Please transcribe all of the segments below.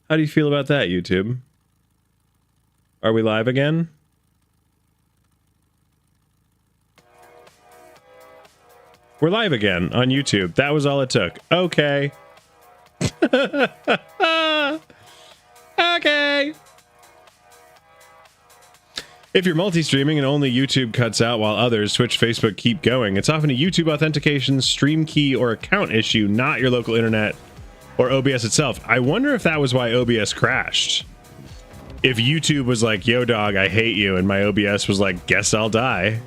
How do you feel about that, YouTube? Are we live again? We're live again on YouTube. That was all it took. Okay. Okay. If you're multi-streaming and only YouTube cuts out while others, Twitch, Facebook, keep going, it's often a YouTube authentication, stream key, or account issue, not your local internet or OBS itself. I wonder if that was why OBS crashed. If YouTube was like, yo dog, I hate you, and my OBS was like, guess I'll die.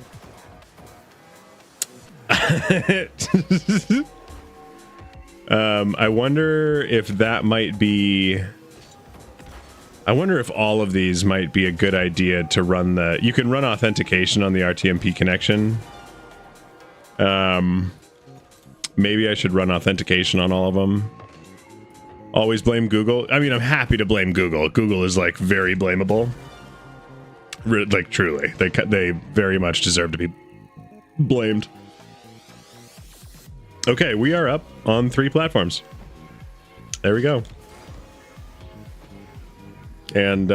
I wonder if that might be... I wonder if all of these might be a good idea to run the... You can run authentication on the RTMP connection. Maybe I should run authentication on all of them. Always blame Google. I mean, I'm happy to blame Google. Google is, like, very blamable. Like, truly. They very much deserve to be blamed. Okay, we are up on 3 platforms. There we go. And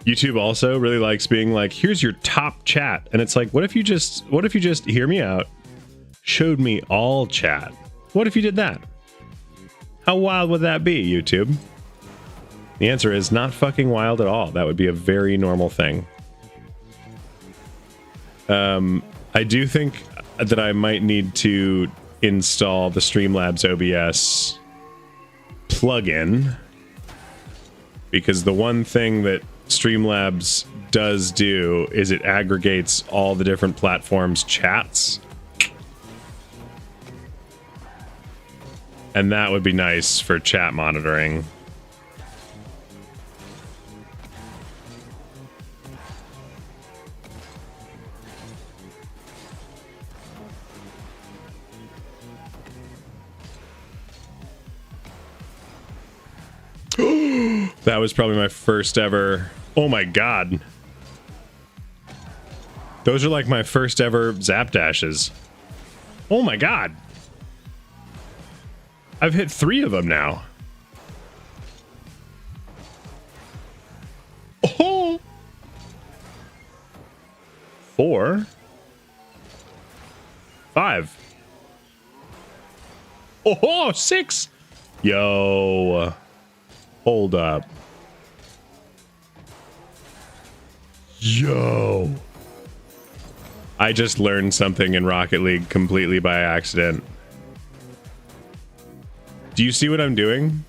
YouTube also really likes being like, here's your top chat. And it's like, what if you just hear me out, showed me all chat? What if you did that? How wild would that be, YouTube? The answer is not fucking wild at all. That would be a very normal thing. I do think that I might need to install the Streamlabs OBS plugin, because the one thing that Streamlabs does do is it aggregates all the different platforms' chats. And that would be nice for chat monitoring. That was probably my first ever... Oh my god. Those are like my first ever zap dashes. Oh my god. I've hit 3 of them now. Oh! 4. 5. Oh, 6. Yo. Hold up. Yo. I just learned something in Rocket League completely by accident. Do you see what I'm doing?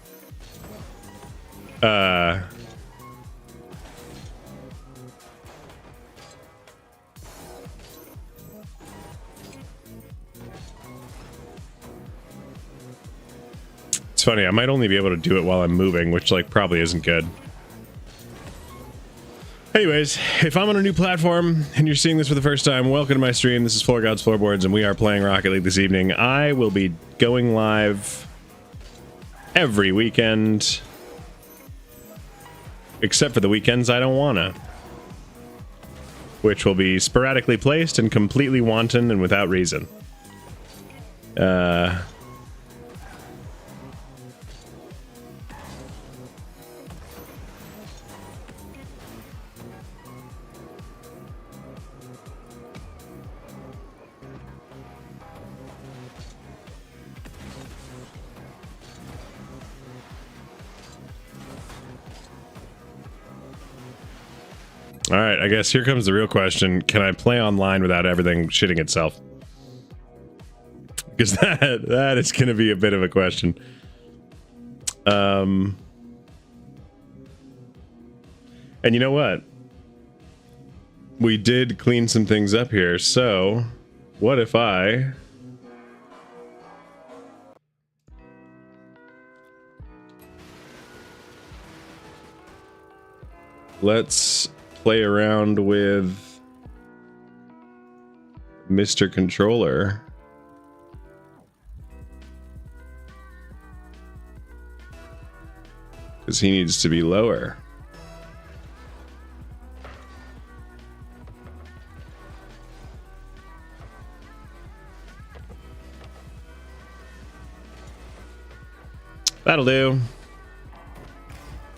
It's funny, I might only be able to do it while I'm moving, which, like, probably isn't good. Anyways, if I'm on a new platform and you're seeing this for the first time, welcome to my stream. This is FloorGod's Floorboards, and we are playing Rocket League this evening. I will be going live every weekend, except for the weekends I don't wanna, which will be sporadically placed and completely wanton and without reason. All right, I guess here comes the real question. Can I play online without everything shitting itself? Because that is going to be a bit of a question. And you know what? We did clean some things up here, so what if I... Let's play around with Mr. Controller. Because he needs to be lower. That'll do.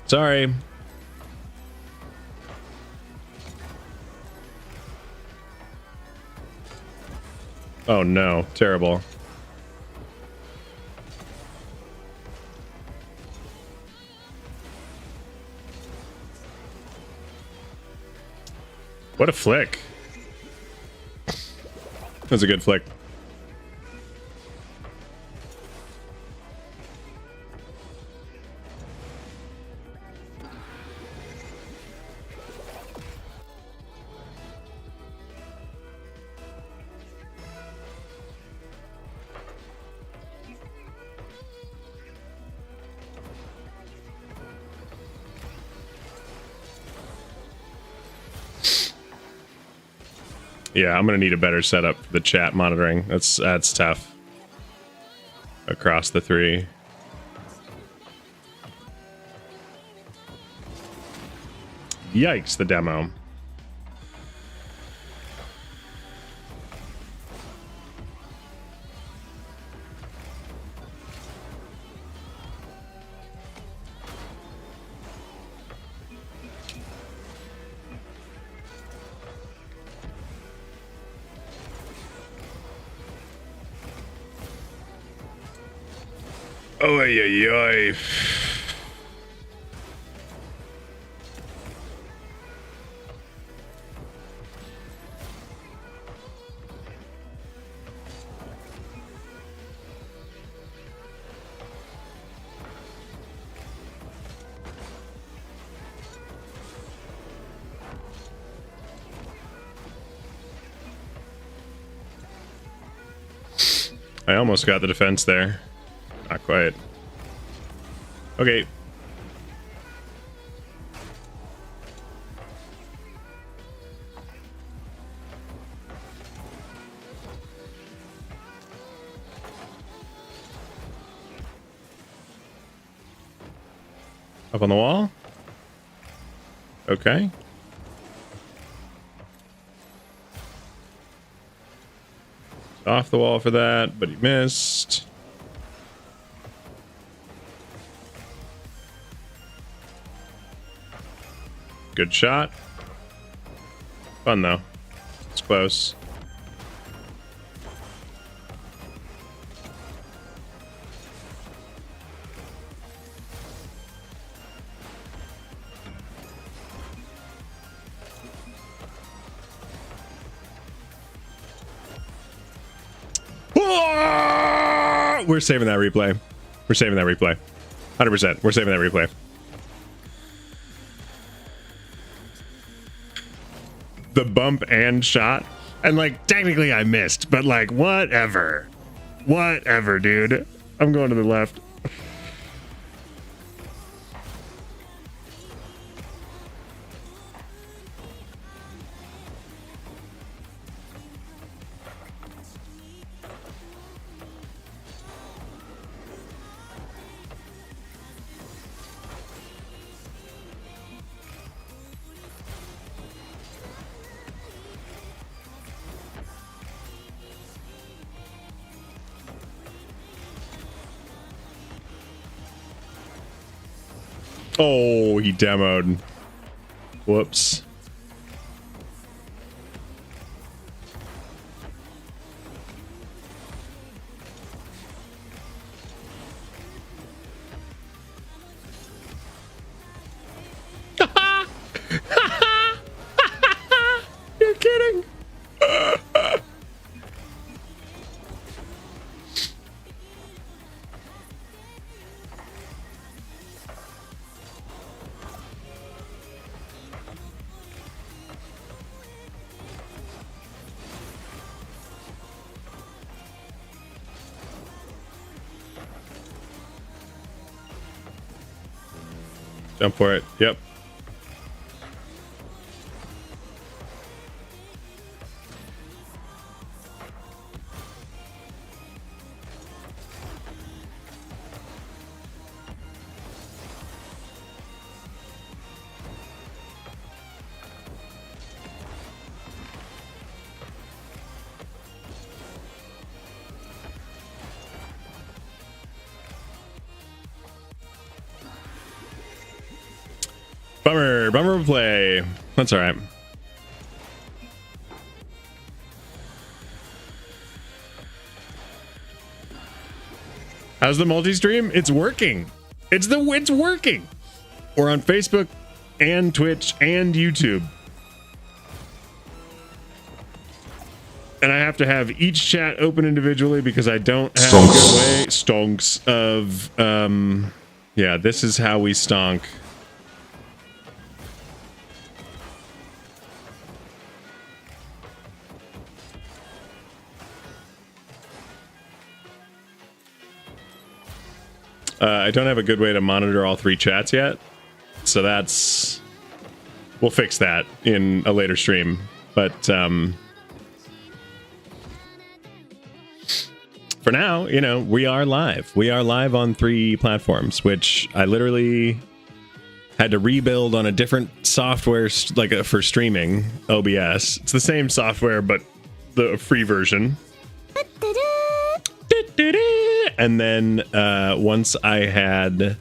Sorry. Oh no, terrible. What a flick. That was a good flick. Yeah, I'm gonna need a better setup for the chat monitoring. That's tough. Across the three. Yikes, the demo. Oh, yeah. I almost got the defense there. Not quite. Okay. Up on the wall? Okay. Off the wall for that, but he missed. Good shot. Fun though. It's close. We're saving that replay. We're saving that replay. 100%. We're saving that replay. The bump and shot. And like, technically I missed, but like, whatever. Whatever, dude. I'm going to the left. Oh, he demoed. Whoops. You're kidding. Jump for it. Yep. Bummer play. That's all right. How's the multi-stream? It's working. It's working. We're on Facebook and Twitch and YouTube. And I have to have each chat open individually because I don't have a good way. Stonks of, yeah, this is how we stonk. I don't have a good way to monitor all three chats yet. So that's... We'll fix that in a later stream. But, for now, you know, we are live. We are live on 3 platforms, which I literally had to rebuild on a different software, like for streaming, OBS. It's the same software, but the free version. And then once I had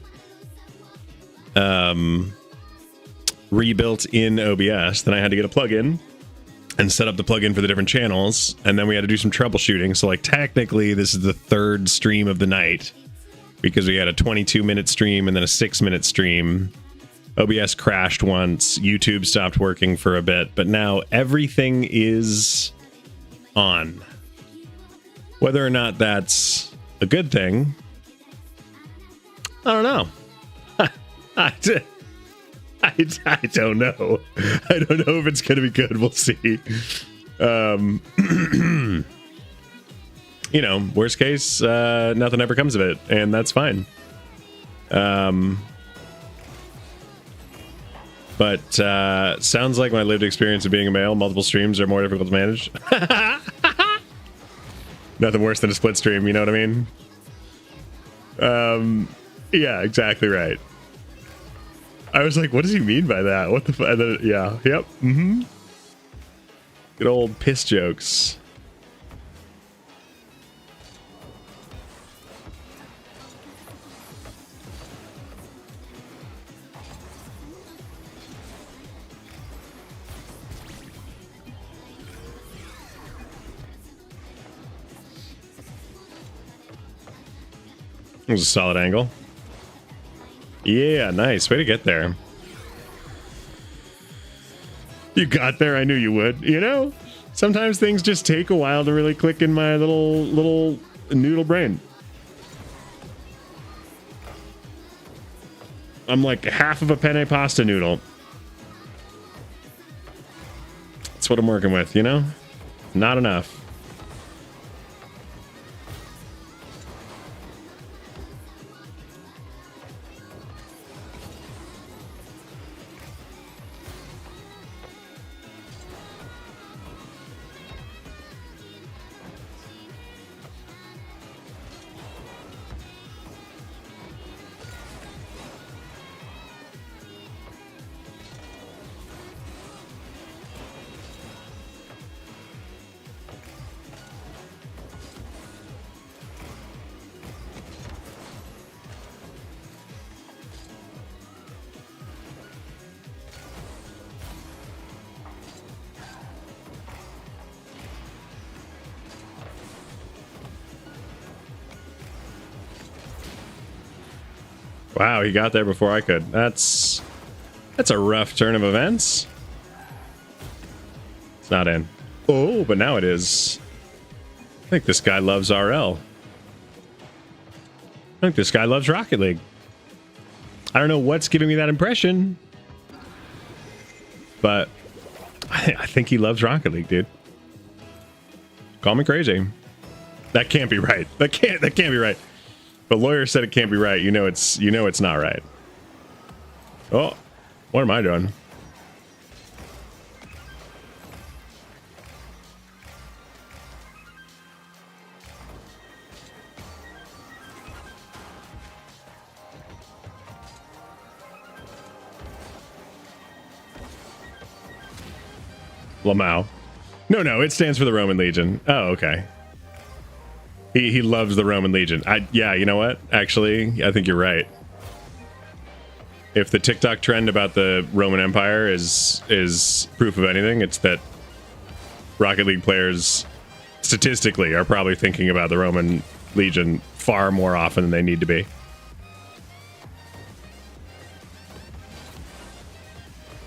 rebuilt in OBS, then I had to get a plugin and set up the plugin for the different channels, and then we had to do some troubleshooting. So like technically this is the 3rd stream of the night because we had a 22-minute stream and then a 6-minute stream. OBS crashed once, YouTube stopped working for a bit, but now everything is on. Whether or not that's a good thing, I don't know. I don't know. I don't know if it's going to be good. We'll see. You know, worst case, nothing ever comes of it, and that's fine. But sounds like my lived experience of being a male. Multiple streams are more difficult to manage. Nothing worse than a split stream, you know what I mean? Yeah, exactly right. I was like, what does he mean by that? What the yeah, yep, mm-hmm. Good old piss jokes. It was a solid angle. Yeah, nice. Way to get there. You got there. I knew you would. You know, sometimes things just take a while to really click in my little noodle brain. I'm like half of a penne pasta noodle. That's what I'm working with, you know? Not enough. Wow, he got there before I could. That's a rough turn of events. It's not in. Oh, but now it is. I think this guy loves RL. I think this guy loves Rocket League. I don't know what's giving me that impression, but I think he loves Rocket League, dude. Call me crazy. That can't be right. That can't be right. The lawyer said it can't be right. You know it's not right. Oh, what am I doing? Meow. No, it stands for the Roman Legion. Oh, okay. He loves the Roman Legion. Yeah, you know what? Actually, I think you're right. if the TikTok trend about the Roman Empire is proof of anything, it's that Rocket League players statistically are probably thinking about the Roman Legion far more often than they need to be.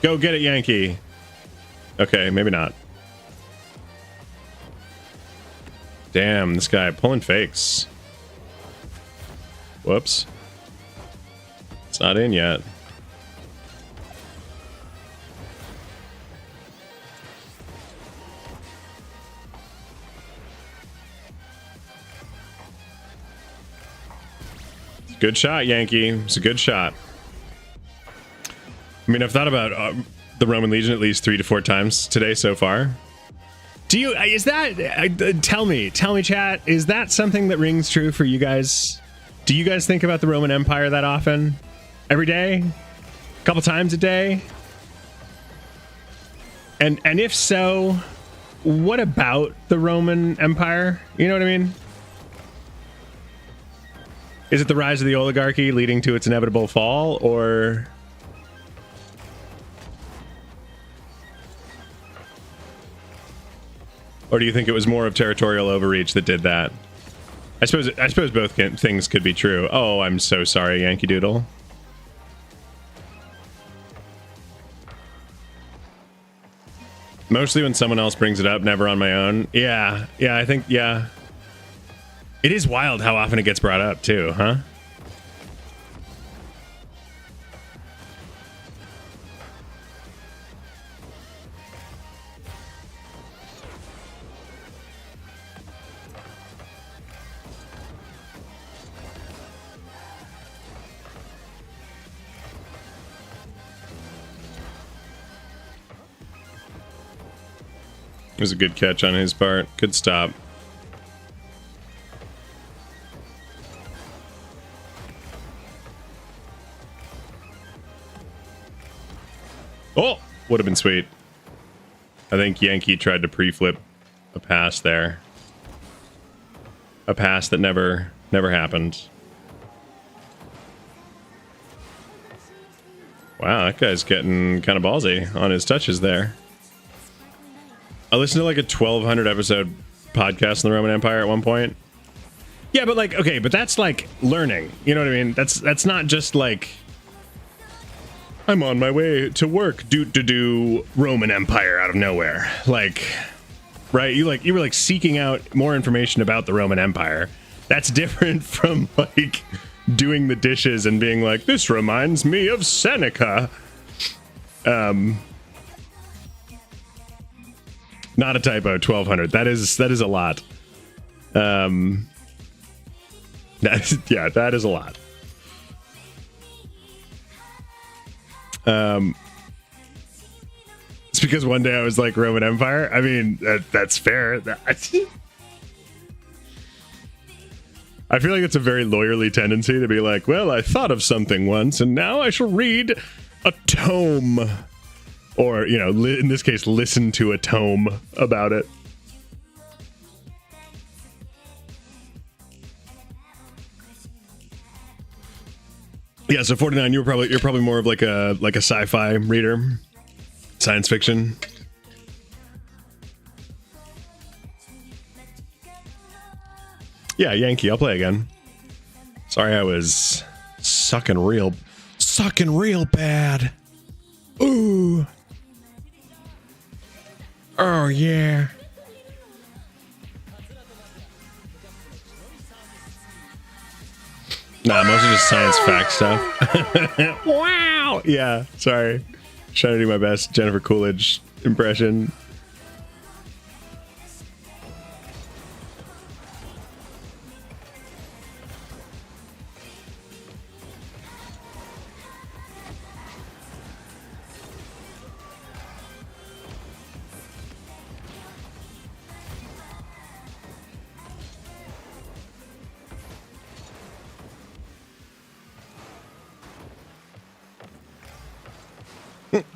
Go get it, Yankee. Okay, maybe not. Damn, this guy pulling fakes. Whoops. It's not in yet. Good shot, Yankee. It's a good shot. I mean, I've thought about the Roman Legion at least 3 to 4 times today so far. Do you, is that, tell me, chat, is that something that rings true for you guys? Do you guys think about the Roman Empire that often? Every day? A couple times a day? And if so, what about the Roman Empire? You know what I mean? Is it the rise of the oligarchy leading to its inevitable fall, or... Or do you think it was more of territorial overreach that did that? I suppose both things could be true. Oh, I'm so sorry, Yankee Doodle. Mostly when someone else brings it up, never on my own. Yeah, I think, yeah. It is wild how often it gets brought up, too, huh? It was a good catch on his part. Good stop. Oh, would have been sweet. I think Yankee tried to pre-flip a pass there. A pass that never happened. Wow, that guy's getting kind of ballsy on his touches there. I listened to like a 1200 episode podcast on the Roman Empire at one point. Yeah, but like, okay, but that's like learning. You know what I mean? That's not just like, I'm on my way to work, do Roman Empire out of nowhere. Like, right? You were like seeking out more information about the Roman Empire. That's different from like doing the dishes and being like, this reminds me of Seneca. Not a typo, 1200. That is a lot. That is a lot. It's because one day I was like Roman Empire. I mean, that's fair. I feel like it's a very lawyerly tendency to be like, well, I thought of something once and now I shall read a tome. Or, you know, in this case, listen to a tome about it. Yeah, so 49, you're probably more of like a sci-fi reader, science fiction. Yeah, Yankee, I'll play again. Sorry, I was sucking real bad. Ooh. Oh, yeah. Nah, mostly just science fact stuff. Wow. Yeah, sorry. Trying to do my best Jennifer Coolidge impression.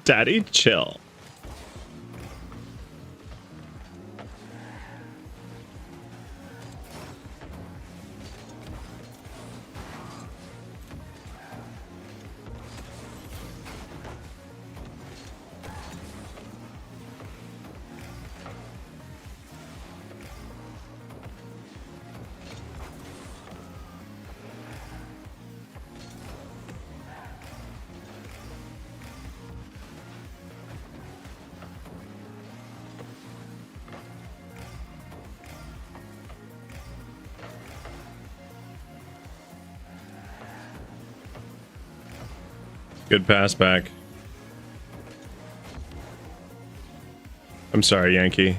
Daddy, chill. Good pass back. I'm sorry, Yankee.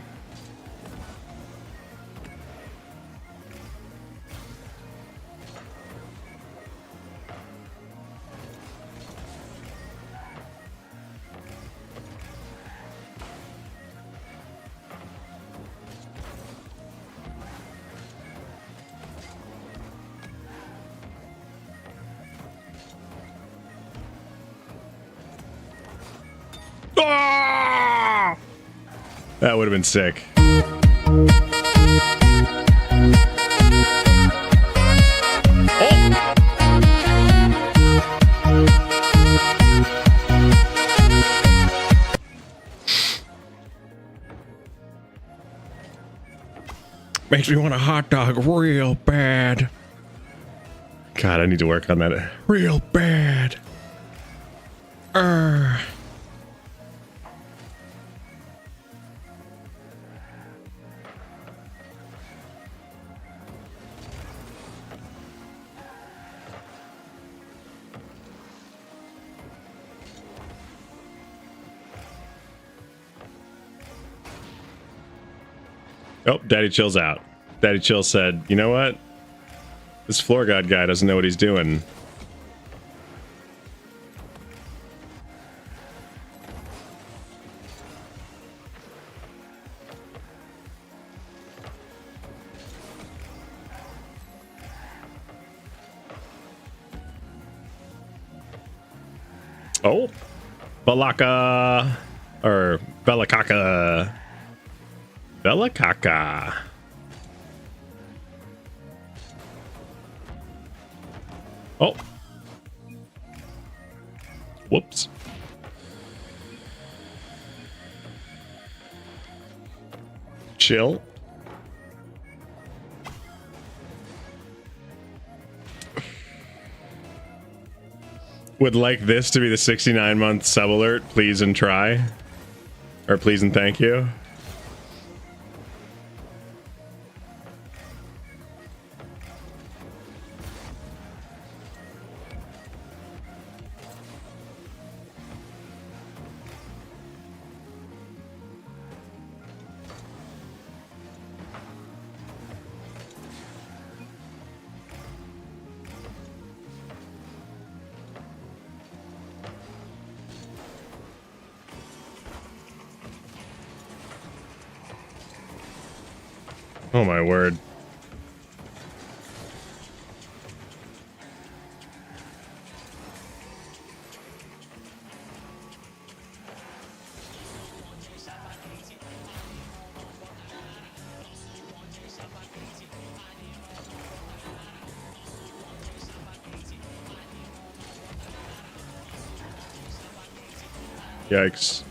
Ah! That would have been sick. Makes me want a hot dog real bad. God, I need to work on that real bad. Oh, Daddy Chill's out. Daddy Chill said, you know what? This FloorGod guy doesn't know what he's doing. Oh, Balaka or Belakaka. Belakaka. Oh. Whoops. Chill. Would like this to be the 69-month sub alert, please and try. Or please and thank you. Oh my word. Yikes.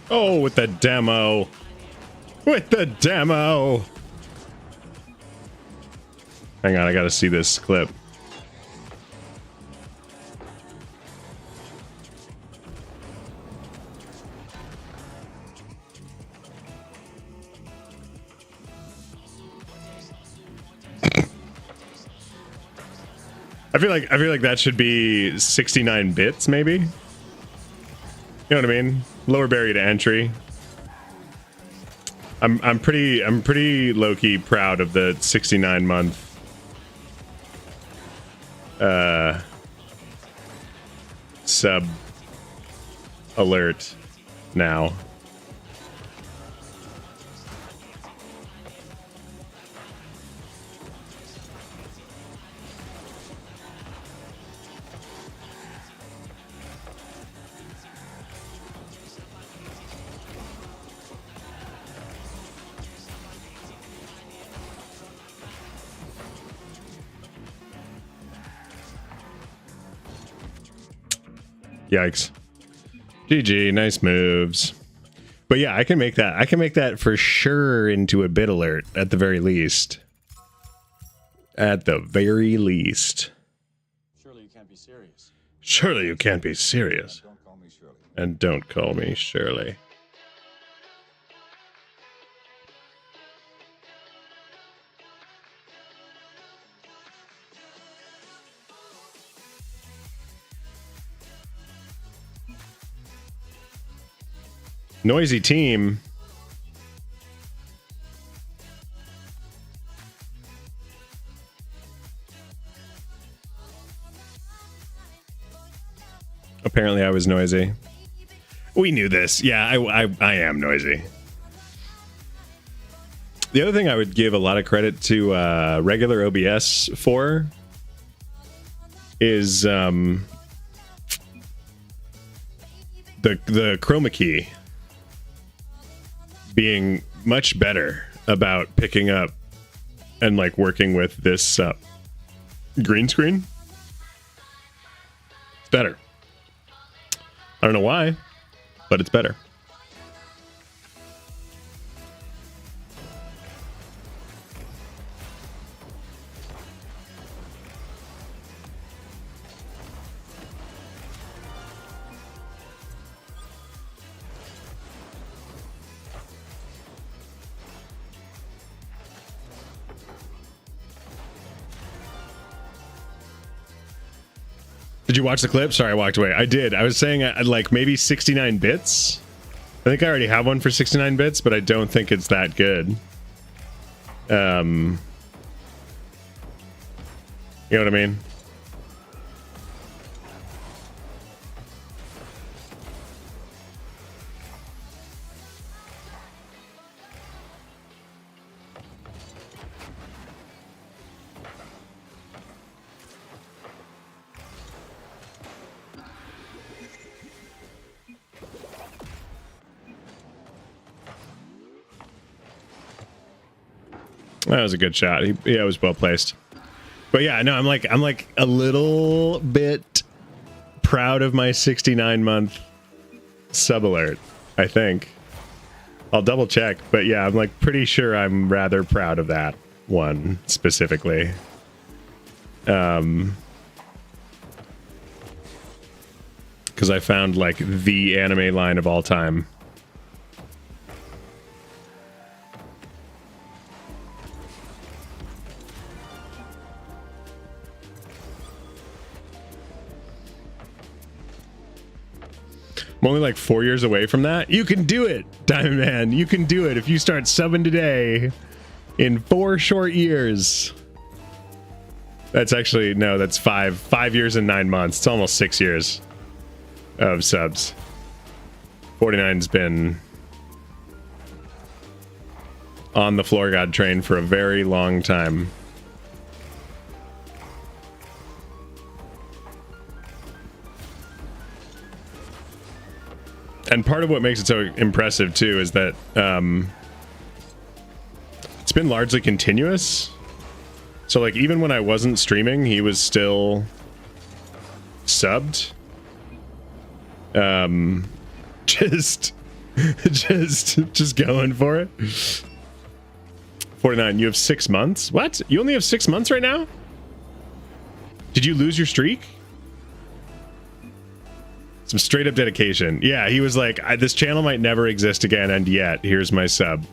Oh, with the demo. With the demo. Hang on, I gotta see this clip. I feel like that should be 69 bits, maybe. You know what I mean? Lower barrier to entry. I'm pretty low-key proud of the 69-month sub alert now. Yikes. GG, nice moves. But yeah, I can make that. I can make that for sure into a bit alert at the very least. At the very least. Surely you can't be serious. Surely you can't be serious. Don't call me Shirley. And don't call me Shirley. Noisy team. Apparently I was noisy. We knew this. Yeah, I am noisy. The other thing I would give a lot of credit to regular OBS for is the chroma key being much better about picking up and like working with this green screen. It's better. I don't know why, but it's better. Did you watch the clip? Sorry, I walked away. I did. I was saying like maybe 69 bits. I think I already have one for 69 bits, but I don't think it's that good. You know what I mean? That was a good shot. Yeah, it was well placed. But yeah, no, I'm like a little bit proud of my 69-month sub alert, I think. I'll double check, but yeah, I'm like pretty sure I'm rather proud of that one specifically. Because I found like the anime line of all time. I'm only like 4 years away from that. You can do it, Diamond Man. You can do it if you start subbing today in 4 short years. That's actually, no, that's 5 years and 9 months. It's almost 6 years of subs. 49's been on the FloorGod train for a very long time. And part of what makes it so impressive too is that it's been largely continuous. So like even when I wasn't streaming, he was still subbed. Just going for it. 49, you have 6 months? What? You only have 6 months right now? Did you lose your streak? Some straight up dedication. Yeah, he was like, this channel might never exist again, and yet, here's my sub.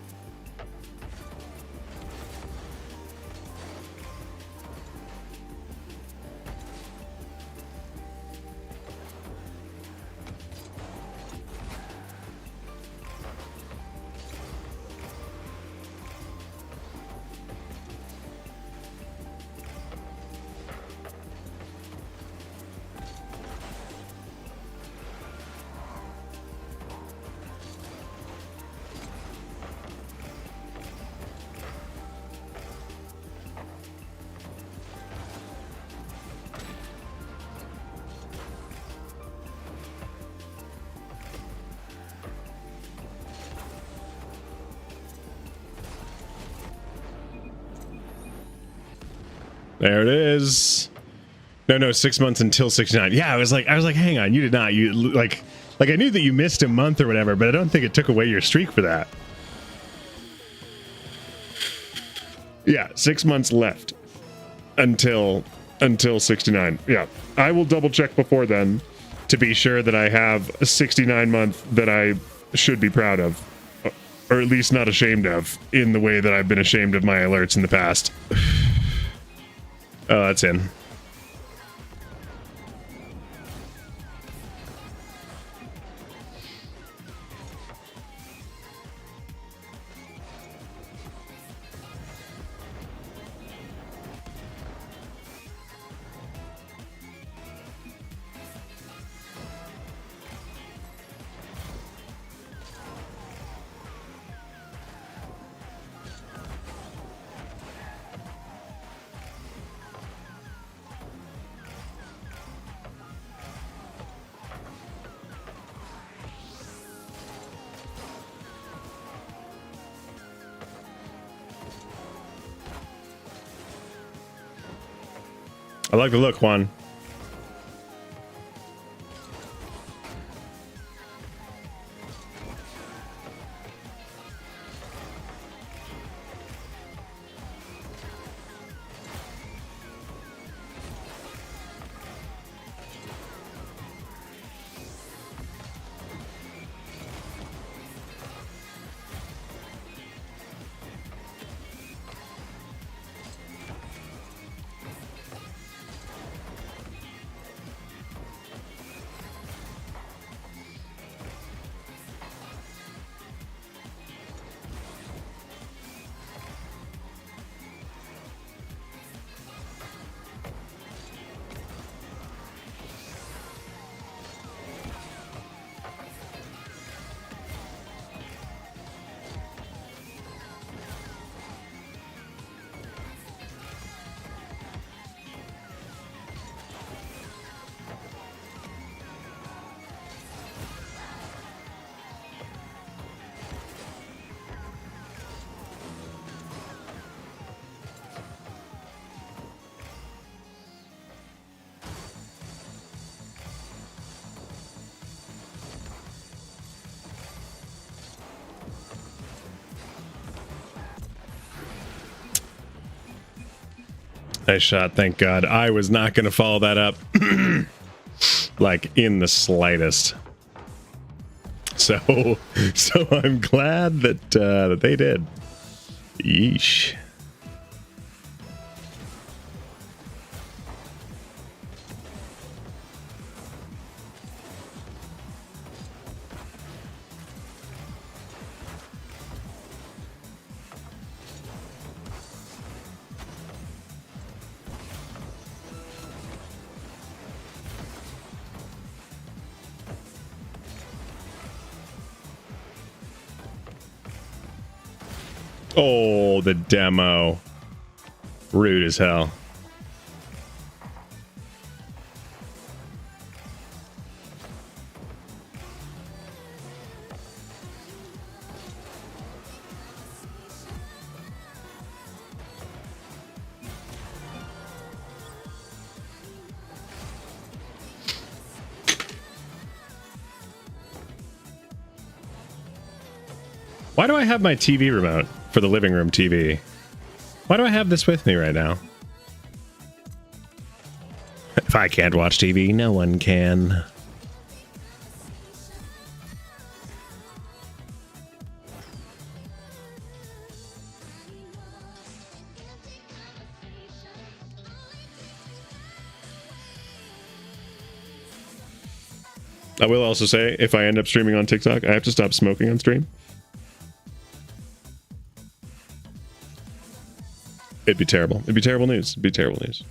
There it is. No, 6 months until 69. Yeah, I was like, hang on, you did not. You like, Like, I knew that you missed a month or whatever, but I don't think it took away your streak for that. Yeah, 6 months left until 69. Yeah, I will double check before then to be sure that I have a 69 month that I should be proud of, or at least not ashamed of, in the way that I've been ashamed of my alerts in the past. Oh, that's in. I like the look, Juan. Nice shot, thank God. I was not going to follow that up, like, in the slightest. So I'm glad that they did. Yeesh. Oh, the demo. Rude as hell. Why do I have my TV remote for the living room TV? Why do I have this with me right now? If I can't watch TV, no one can. I will also say, if I end up streaming on TikTok, I have to stop smoking on stream. It'd be terrible. It'd be terrible news. It'd be terrible news.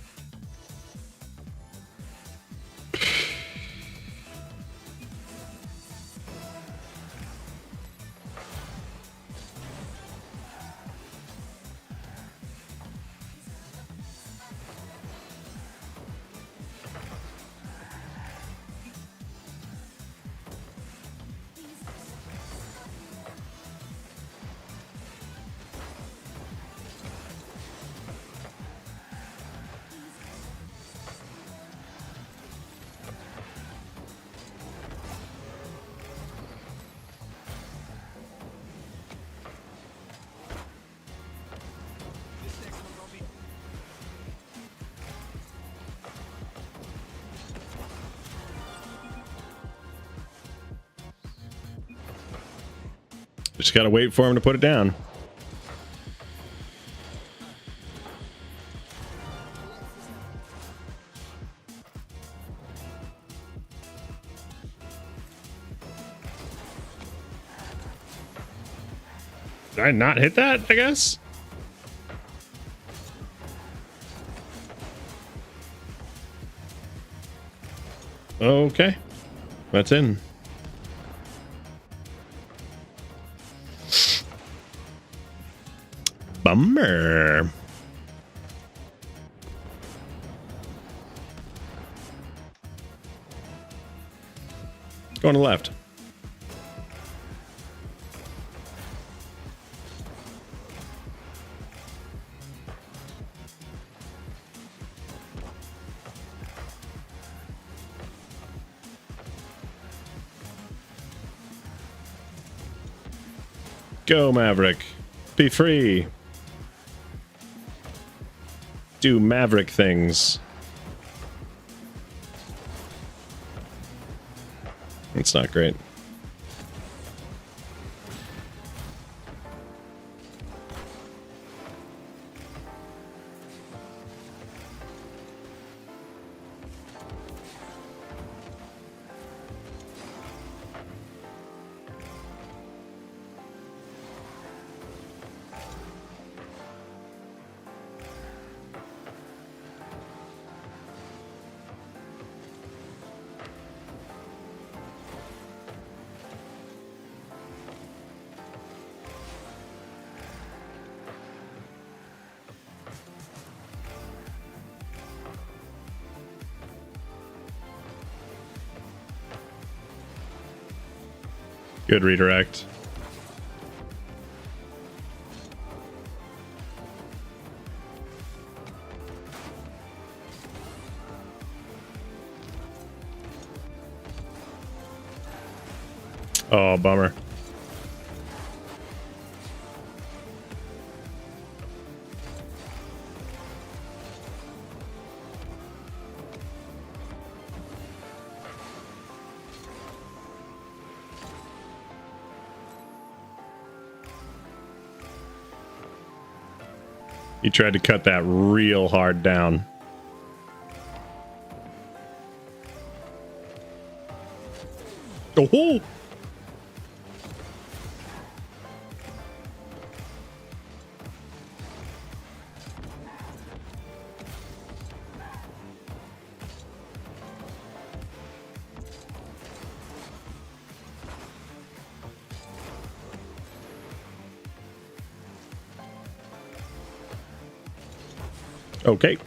Just gotta wait for him to put it down. Did I not hit that, I guess? Okay. That's in. Bummer. Going to the left. Go, Maverick. Be free. Do Maverick things. It's not great. Good redirect. Oh, bummer. He tried to cut that real hard down. Oh! Okay.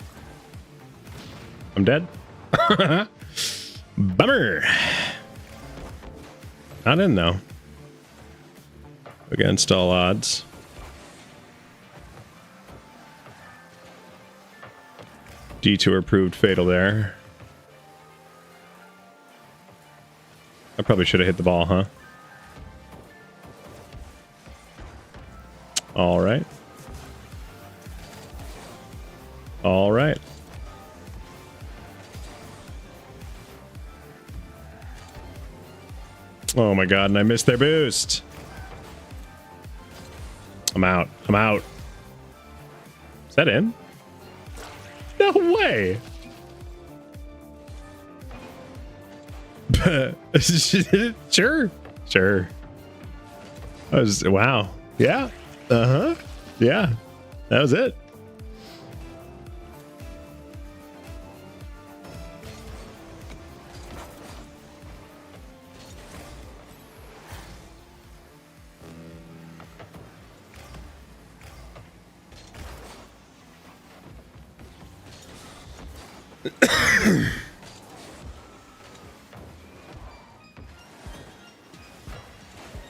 I'm dead. Bummer. Not in, though. Against all odds. Detour proved fatal there. I probably should have hit the ball, huh? All right. All right. Oh my god, and I missed their boost. I'm out. I'm out. Is that in? No way. Sure. Sure. That was, wow. Yeah. Uh-huh. Yeah. That was it.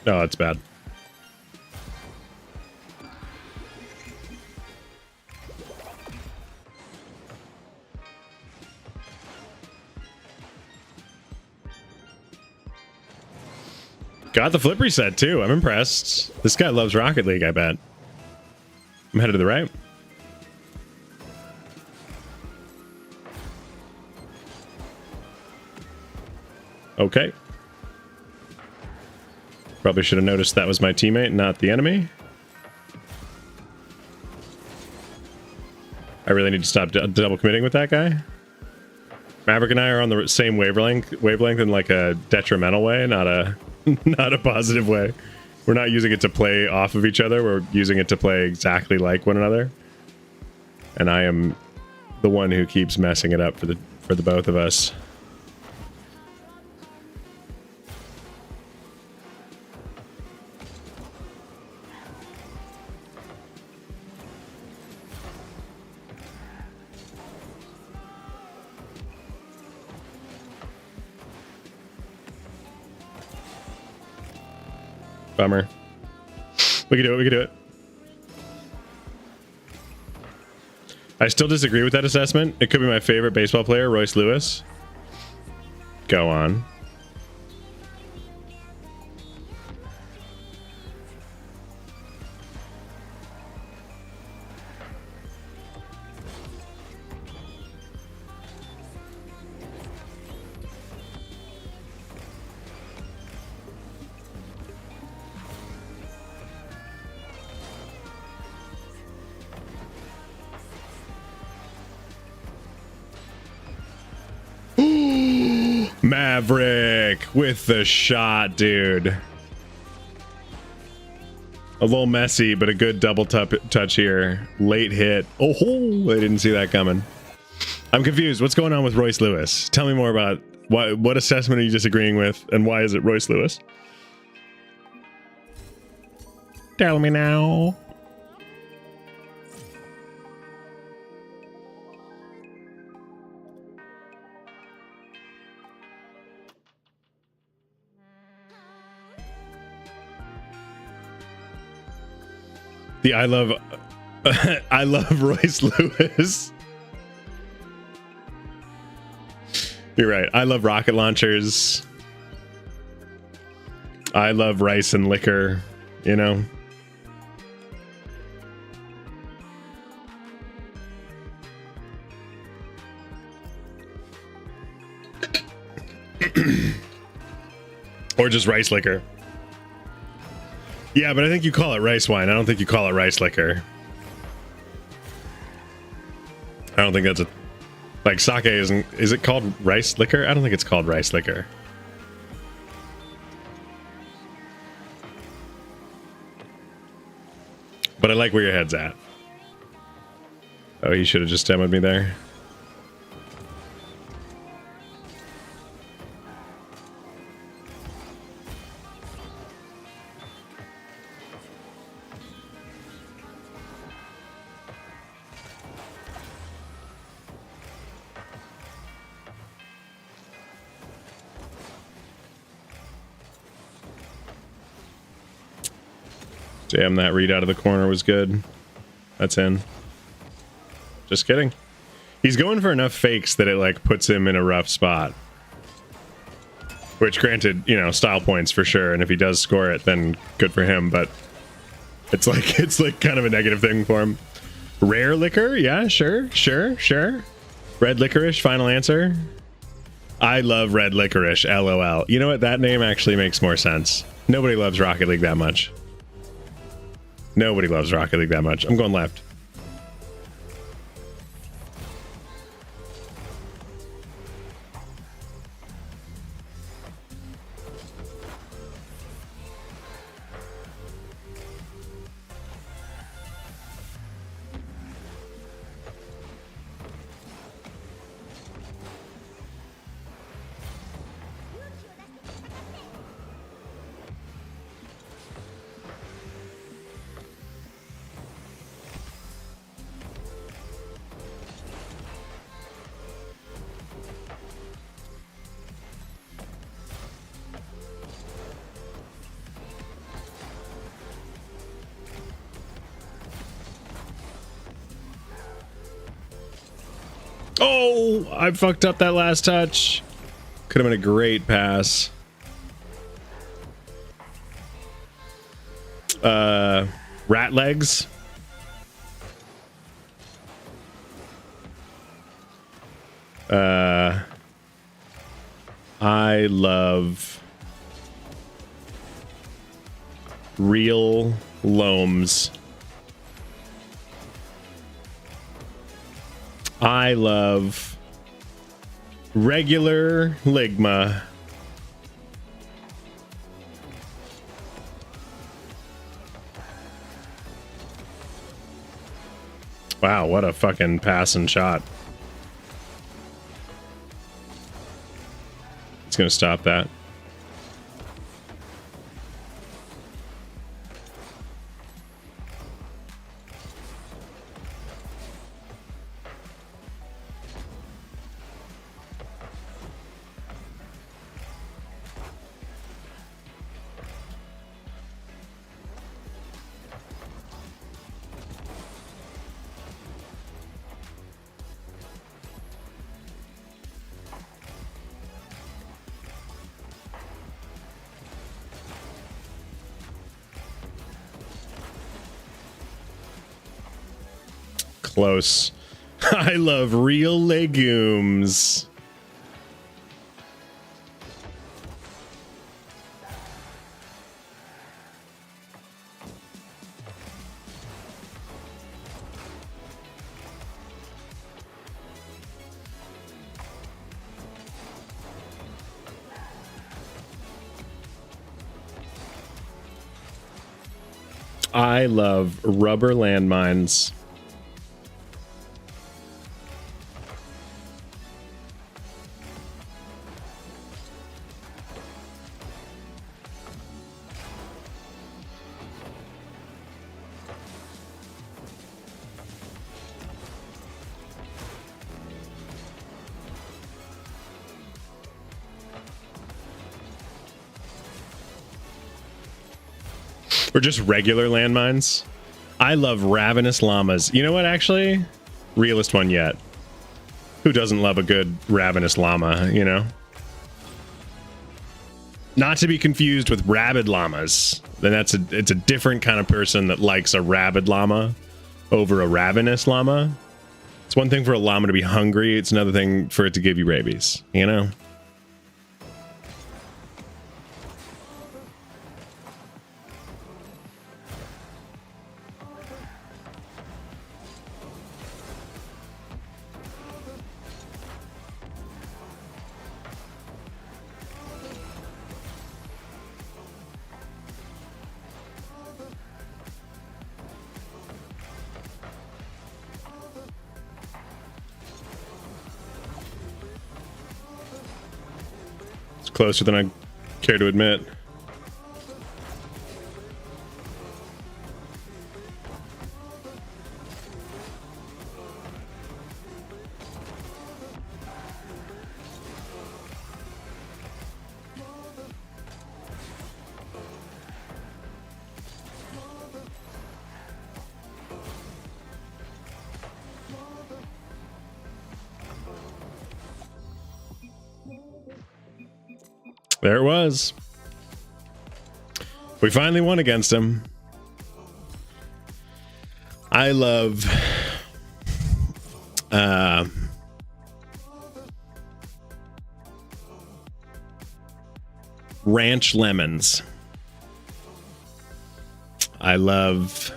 No, it's bad. Got the flip reset too. I'm impressed. This guy loves Rocket League, I bet. I'm headed to the right. Okay. Probably should have noticed that was my teammate, not the enemy. I really need to stop double committing with that guy. Maverick and I are on the same wavelength in like a detrimental way, not a not a positive way. We're not using it to play off of each other. We're using it to play exactly like one another. And I am the one who keeps messing it up for the both of us. Bummer. We can do it. We can do it. I still disagree with that assessment. It could be my favorite baseball player, Royce Lewis. Go on. Maverick with the shot, dude. A little messy, but a good double touch here. Late hit. Oh, I didn't see that coming. I'm confused. What's going on with Royce Lewis? Tell me more about what assessment are you disagreeing with, and why is it Royce Lewis? Tell me now. The I love Royce Lewis. You're right. I love rocket launchers. I love rice and liquor, you know. Or just rice liquor. Yeah, but I think you call it rice wine. I don't think you call it rice liquor. I don't think that's a... Like, sake isn't... Is it called rice liquor? I don't think it's called rice liquor. But I like where your head's at. Oh, he should have just demoed me there. Damn, that read out of the corner was good. That's in. Just kidding. He's going for enough fakes that it like puts him in a rough spot. Which, granted, you know, style points for sure, and if he does score it, then good for him, but it's like kind of a negative thing for him. Rare liquor? Yeah, sure. Red licorice, final answer. I love red licorice, LOL. You know what? That name actually makes more sense. Nobody loves Rocket League that much. Nobody loves Rocket League that much. I'm going left. Oh, I fucked up that last touch. Could have been a great pass. Rat legs. I love Real loams. I love regular ligma. Wow, what a fucking pass and shot. It's gonna stop that. Close. I love real legumes. I love rubber landmines. Or just regular landmines. I love ravenous llamas. You know what, actually? Realest one yet. Who doesn't love a good ravenous llama, you know? Not to be confused with rabid llamas. Then it's a different kind of person that likes a rabid llama over a ravenous llama. It's one thing for a llama to be hungry. It's another thing for it to give you rabies, you know? Closer than I care to admit. There it was. We finally won against him. I love ranch lemons. I love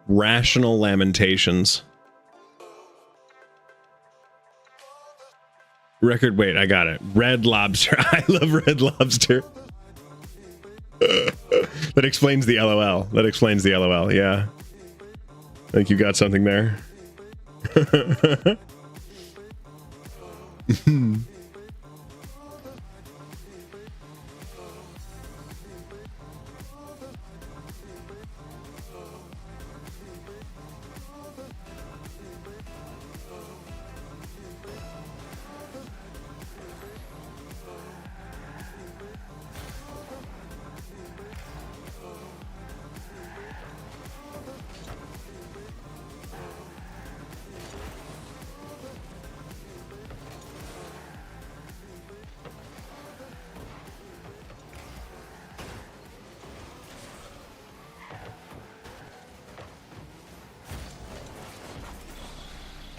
rational lamentations. Record, wait, I got it. Red lobster. I love red lobster. That explains the LOL. That explains the LOL, yeah. I think you got something there.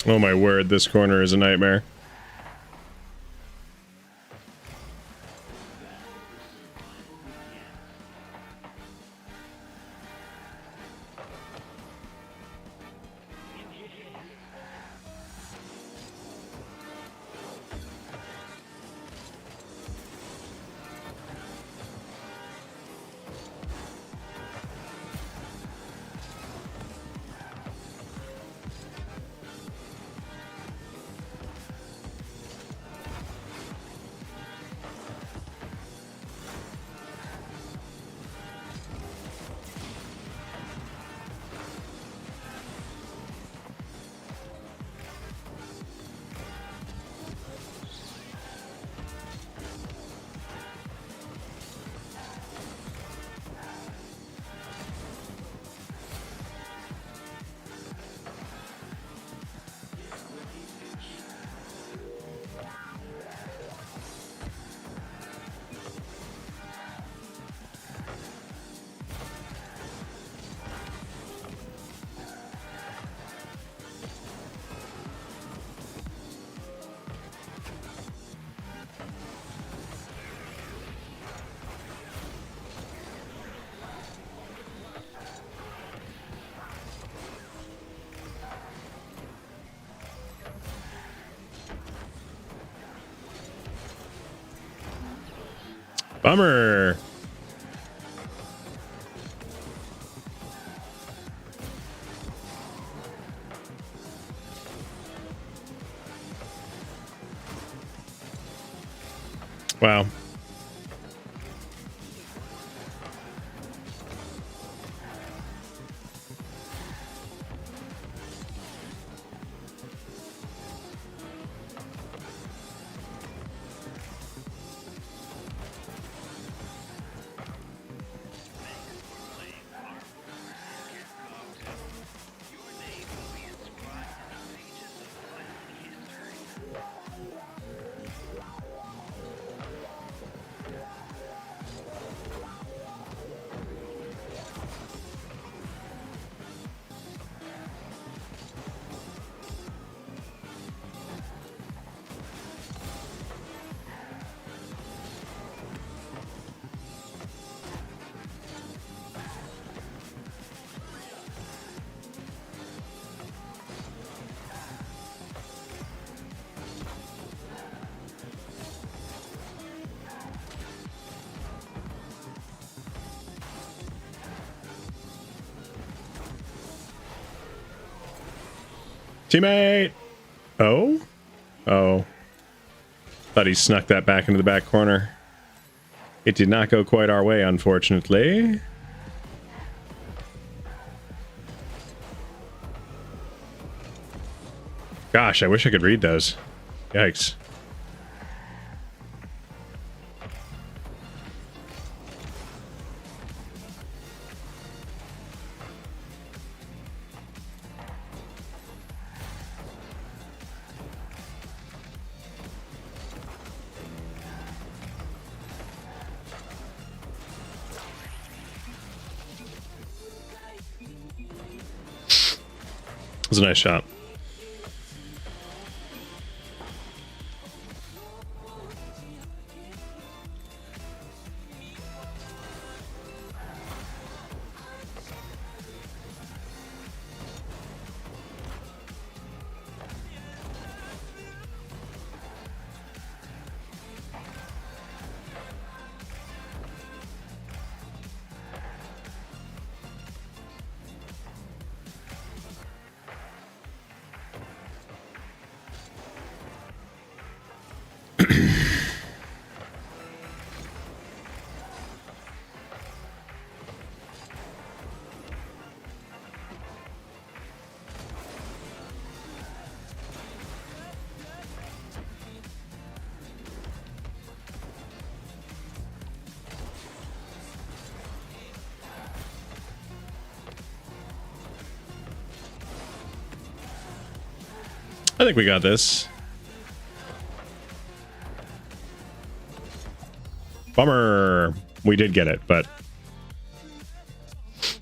Oh my word, this corner is a nightmare. Bummer. Wow. Teammate! Oh? Oh. Thought he snuck that back into the back corner. It did not go quite our way, unfortunately. Gosh, I wish I could read those. Yikes. It was a nice shot. I think we got this. Bummer. We did get it, but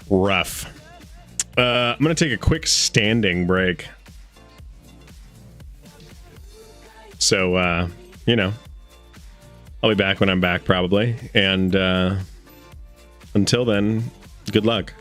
rough. I'm going to take a quick standing break. So, you know, I'll be back when I'm back probably. And until then, good luck.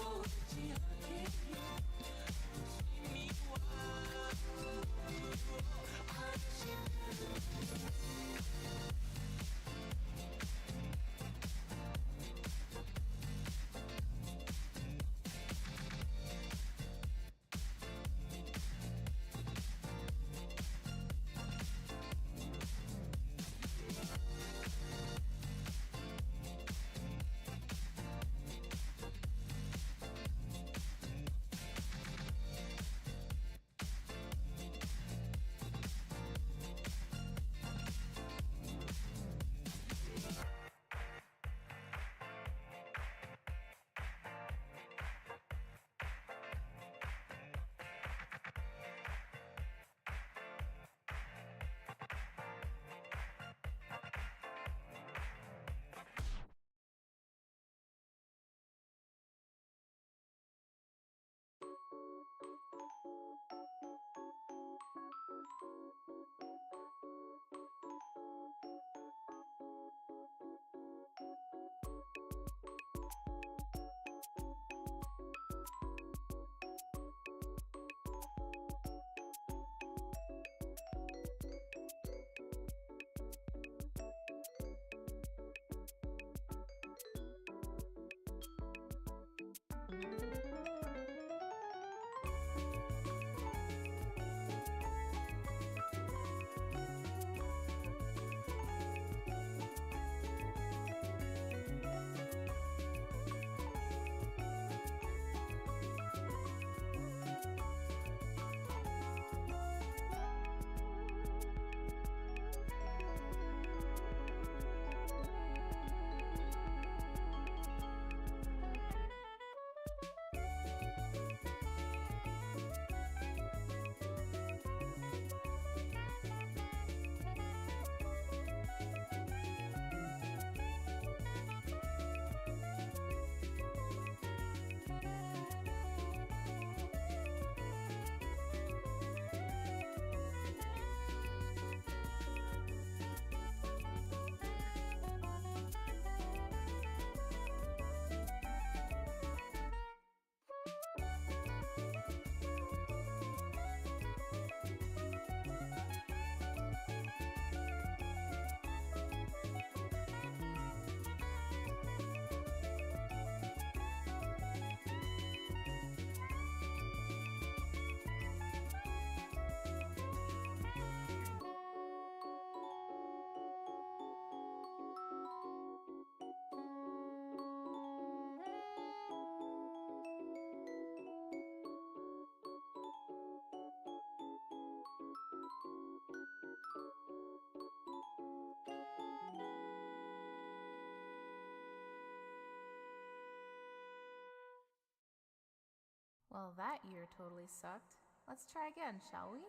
Well, that year totally sucked. Let's try again, shall we?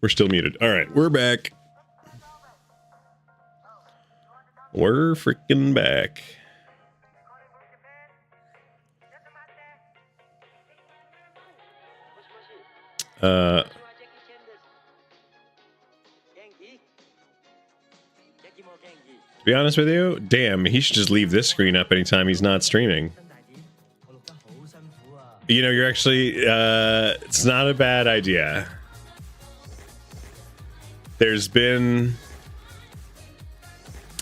We're still muted. All right, we're back. We're freaking back. To be honest with you, damn, he should just leave this screen up anytime he's not streaming. You know, you're actually, it's not a bad idea. There's been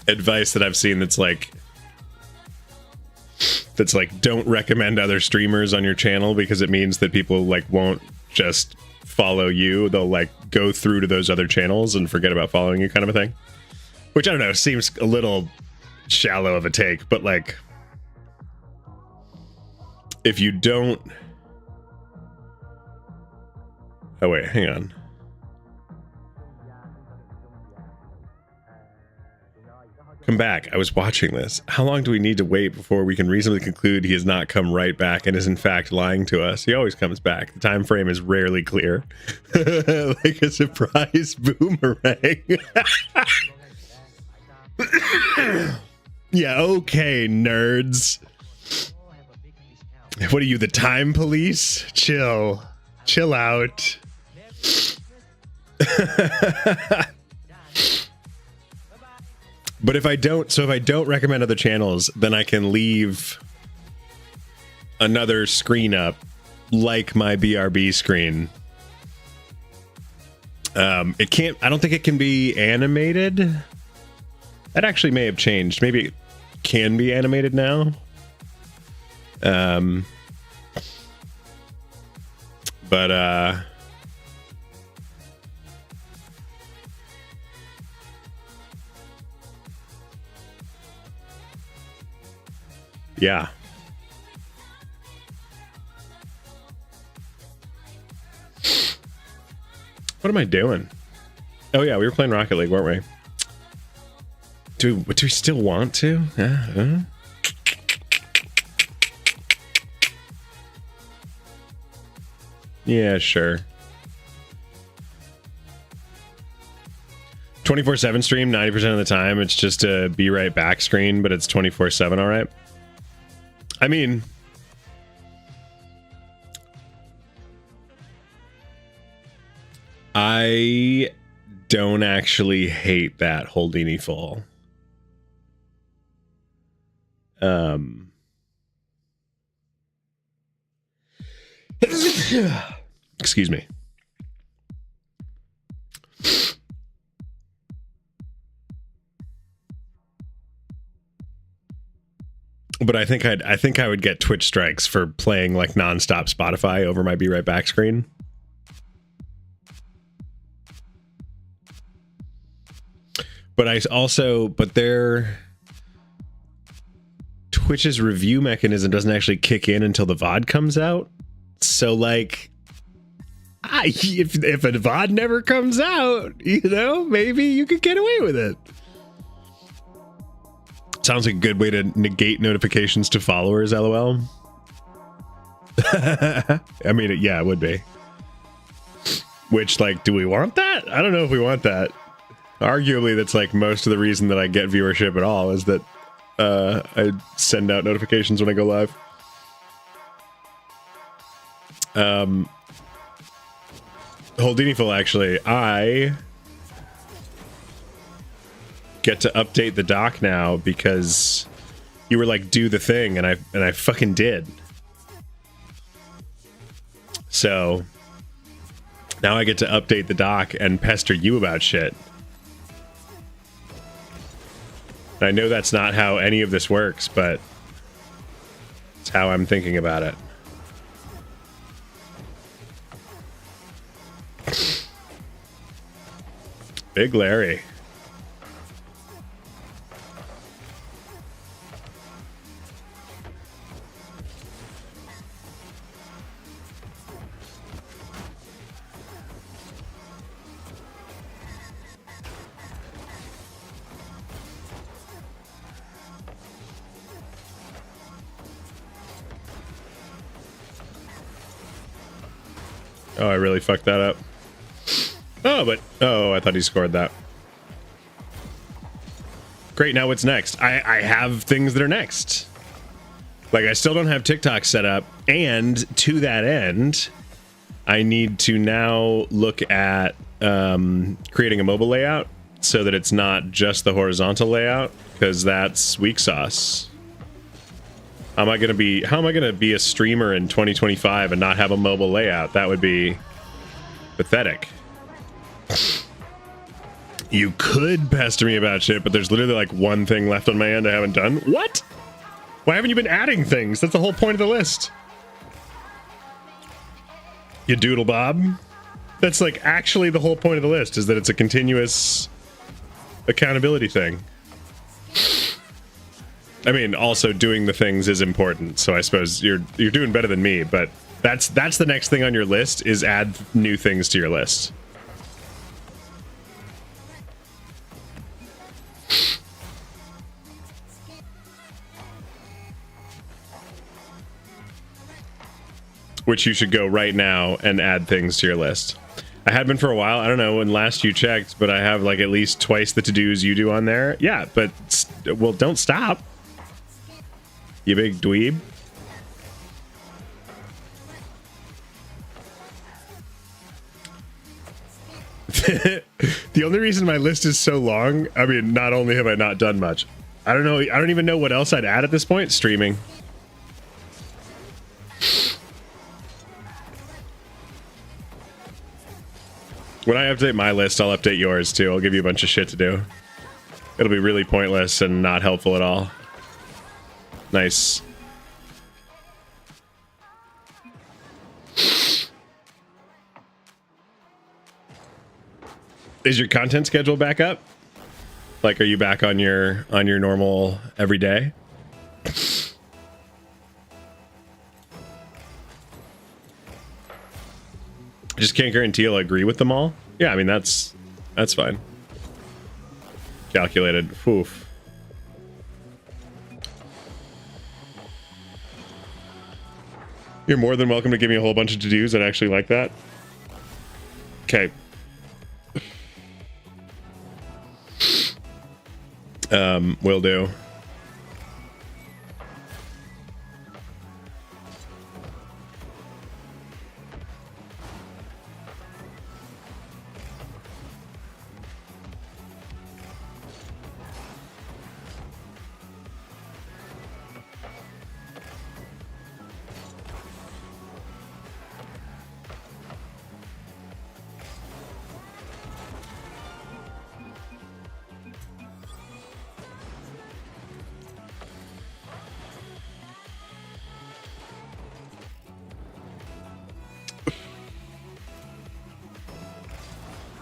advice that I've seen that's like, don't recommend other streamers on your channel because it means that people like won't just follow you. They'll like go through to those other channels and forget about following you, kind of a thing. Which, I don't know, seems a little shallow of a take, but like, if you don't... Oh wait, hang on. Come back. I was watching this. How long do we need to wait before we can reasonably conclude he has not come right back and is in fact lying to us? He always comes back. The time frame is rarely clear. Like a surprise boomerang. Yeah, okay, nerds. What are you, the time police? Chill. Chill out. But if I don't recommend other channels, then I can leave another screen up like my BRB screen. I don't think it can be animated. That actually may have changed. Maybe it can be animated now. Yeah. What am I doing? Oh yeah, we were playing Rocket League, weren't we? Do we still want to? Yeah, sure. 24/7 stream, 90% of the time it's just a be right back screen, but it's 24/7, all right? I mean, I don't actually hate that Holdini full. Excuse me. But I think I would get Twitch strikes for playing like nonstop Spotify over my Be Right Back screen. But their Twitch's review mechanism doesn't actually kick in until the VOD comes out. So like, if a VOD never comes out, you know, maybe you could get away with it. Sounds like a good way to negate notifications to followers, LOL. I mean, yeah, it would be. Which, like, do we want that? I don't know if we want that. Arguably, that's like most of the reason that I get viewership at all is that I send out notifications when I go live. Holdini full, actually, I get to update the doc now because you were like, do the thing, and I fucking did. So now I get to update the doc and pester you about shit. I know that's not how any of this works, but it's how I'm thinking about it. Big Larry. Oh, I really fucked that up. Oh, but oh, I thought he scored that. Great. Now what's next? I have things that are next. Like I still don't have TikTok set up, and to that end, I need to now look at creating a mobile layout so that it's not just the horizontal layout, because that's weak sauce. How am I gonna be a streamer in 2025 and not have a mobile layout? That would be pathetic. You could pester me about shit, but there's literally like one thing left on my end I haven't done. What? Why haven't you been adding things? That's the whole point of the list. You doodle bob. That's like actually the whole point of the list, is that it's a continuous accountability thing. I mean, also doing the things is important, so I suppose you're doing better than me, but that's the next thing on your list, is add new things to your list. Which you should go right now and add things to your list. I had been for a while. I don't know when last you checked, but I have like at least twice the to-dos you do on there. Yeah, but well, don't stop. You big dweeb. The only reason my list is so long, I mean, not only have I not done much, I don't know. I don't even know what else I'd add at this point. Streaming. When I update my list, I'll update yours too. I'll give you a bunch of shit to do. It'll be really pointless and not helpful at all. Nice. Is your content schedule back up? Like, are you back on your normal every day? Just can't guarantee I'll agree with them all. Yeah, I mean that's fine. Calculated. Oof. You're more than welcome to give me a whole bunch of to-dos. I'd actually like that. Okay. Will do.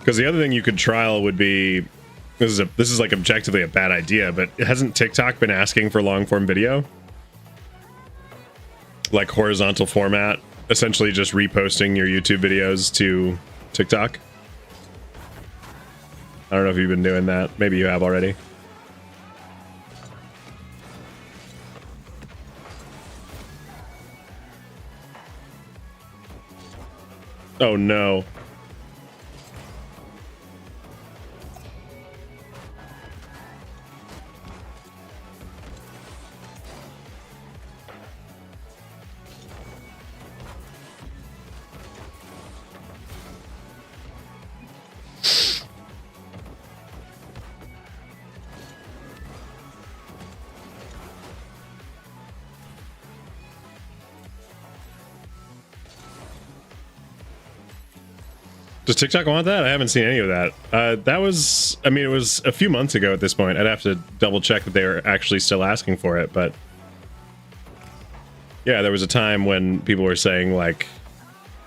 Because the other thing you could trial would be, this is like objectively a bad idea, but hasn't TikTok been asking for long form video? Like horizontal format, essentially just reposting your YouTube videos to TikTok? I don't know if you've been doing that. Maybe you have already. Oh no. Does TikTok want that? I haven't seen any of that. That was, I mean, it was a few months ago at this point. I'd have to double check that they were actually still asking for it, but yeah, there was a time when people were saying like,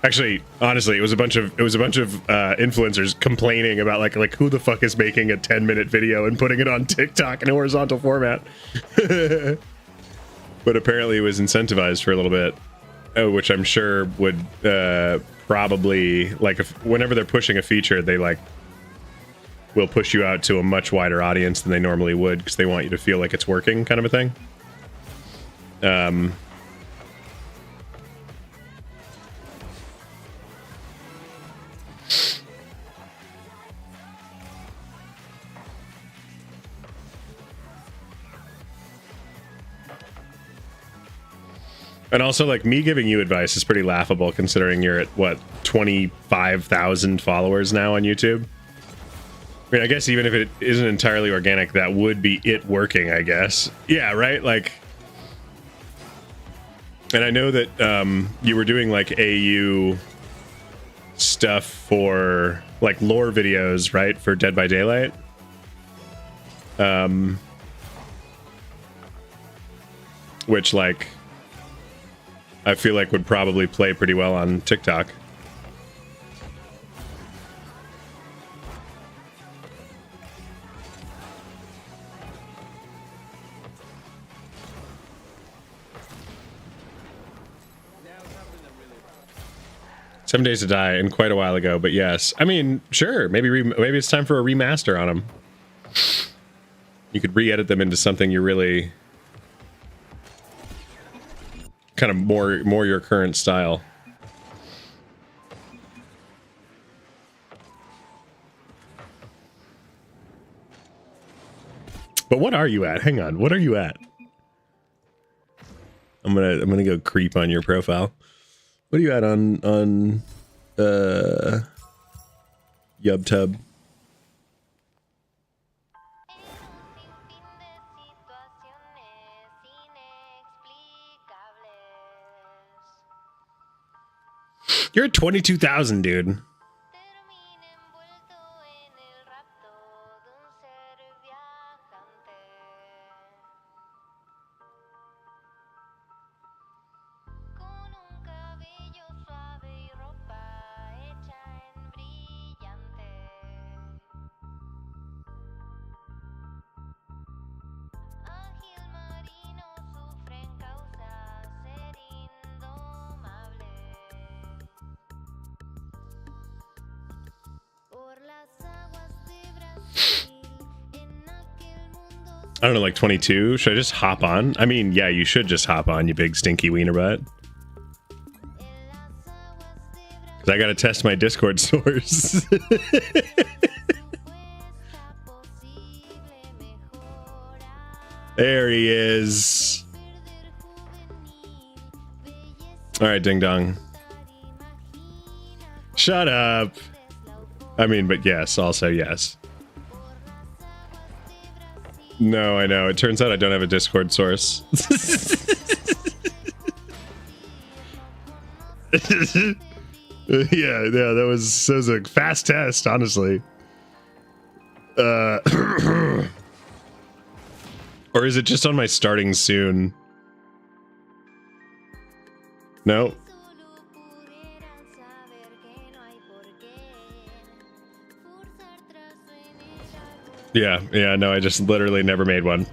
actually, honestly, it was a bunch of influencers complaining about like who the fuck is making a 10-minute video and putting it on TikTok in a horizontal format. But apparently it was incentivized for a little bit. Oh, which I'm sure would probably, like, whenever they're pushing a feature, they like will push you out to a much wider audience than they normally would because they want you to feel like it's working, kind of a thing. And also, like, me giving you advice is pretty laughable considering you're at, what, 25,000 followers now on YouTube? I mean, I guess even if it isn't entirely organic, that would be it working, I guess. Yeah, right? Like, and I know that you were doing, like, AU stuff for, like, lore videos, right? For Dead by Daylight. Which, like, I feel like would probably play pretty well on TikTok. Seven Days to Die and quite a while ago, but yes. I mean, sure, maybe it's time for a remaster on them. You could re-edit them into something you're really kind of more your current style. But what are you at? Hang on, what are you at? I'm gonna go creep on your profile. What are you at on YubTub? You're at 22,000, dude. I don't know, like 22. Should I just hop on? I mean, yeah, you should just hop on, you big stinky wiener butt. Because I gotta test my Discord source. There he is. All right, ding dong. Shut up. I mean, but yes, also yes. No, I know. It turns out I don't have a Discord source. Yeah, that was a fast test, honestly. Or is it just on my starting soon? No. Yeah, no, I just literally never made one.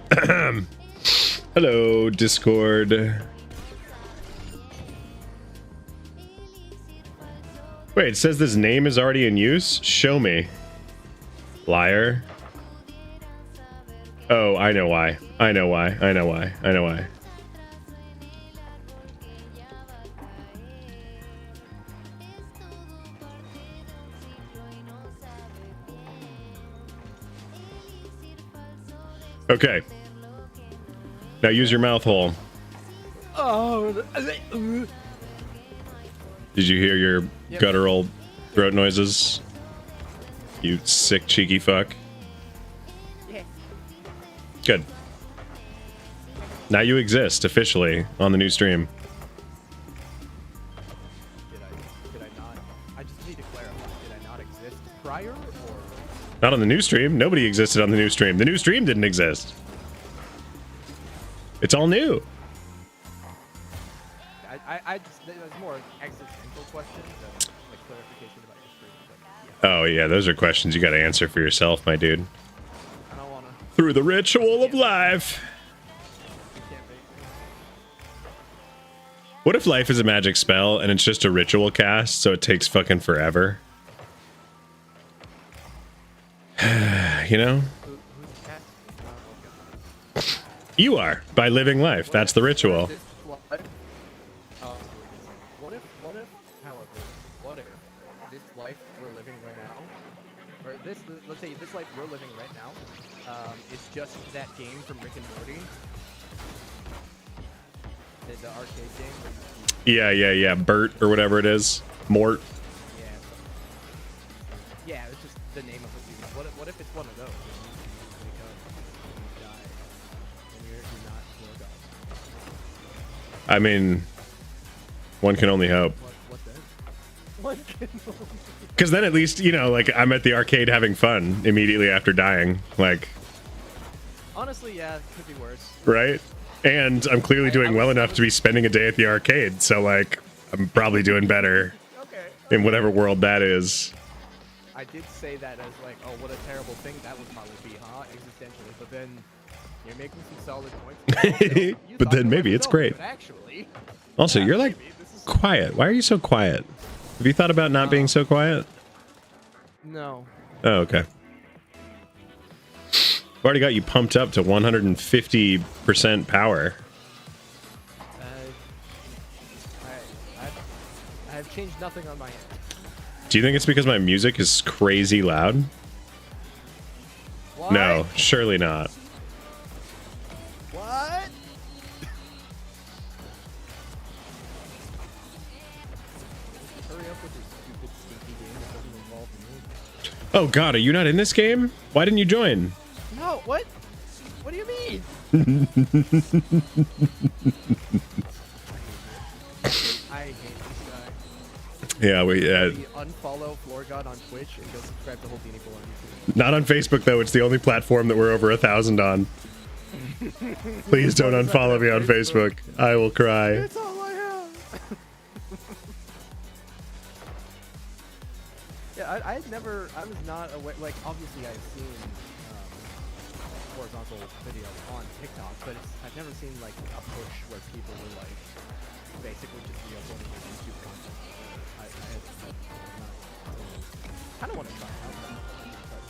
Hello, Discord. Wait, it says this name is already in use? Show me. Liar. Oh, I know why. I know why. Okay. Now use your mouth hole. Did you hear your guttural throat noises? You sick, cheeky fuck. Yeah. Good. Now you exist officially on the new stream. Did I not? I just need to clarify. Did I not exist prior, or? Not on the new stream. Nobody existed on the new stream. The new stream didn't exist. It's all new. I just, it was more existential questions than like clarification about your stream. But, yeah. Oh yeah, those are questions you got to answer for yourself, my dude. I don't wanna. Through the ritual of life. You can't make me. What if life is a magic spell and it's just a ritual cast, so it takes fucking forever? You know? Who's casting? Oh, God. You are, by living life. That's the ritual. This life we're living right now, or this, let's say this life we're living right now, is just that game from Rick and Morty. the arcade game. Yeah. Bert or whatever it is. Mort. Yeah. Yeah, it's just the name of it. What if it's one of those? And you wake up and you die, and you're not FloorGod. I mean, one can only hope. What then? One can only. Because then at least, you know, like, I'm at the arcade having fun immediately after dying. Like, Honestly, yeah, it could be worse. right? And I'm clearly doing well enough to be spending a day at the arcade. So, like, I'm probably doing better Okay. in whatever world that is. I did say that as like, oh, what a terrible thing that would probably be, huh? Existentially, but then you're making some solid points. You But thought then the maybe rest it's don't, great. but actually, Also, yeah, you're like maybe this is- quiet. Why are you so quiet? Have you thought about not being so quiet? No. Oh, okay. I've already got you pumped up to 150% power. I've changed nothing on my end. Do you think it's because my music is crazy loud? What? No, surely not. What? Hurry up with your stupid, stinky game that doesn't involve me. Oh god, are you not in this game? Why didn't you join? No, what? What do you mean? I hate this guy. Yeah, we Unfollow FloorGod on Twitch and go subscribe to Whole Beanie Boy on YouTube. not on Facebook though. It's the only platform that we're over 1,000 on. Please don't unfollow me on Facebook. I will cry. It's all I have. Yeah, I was not aware, like, obviously I've seen horizontal video on TikTok, but I've never seen, like, a push where people were, like, basically just re-uploading their YouTube content. I kind of want to try it out.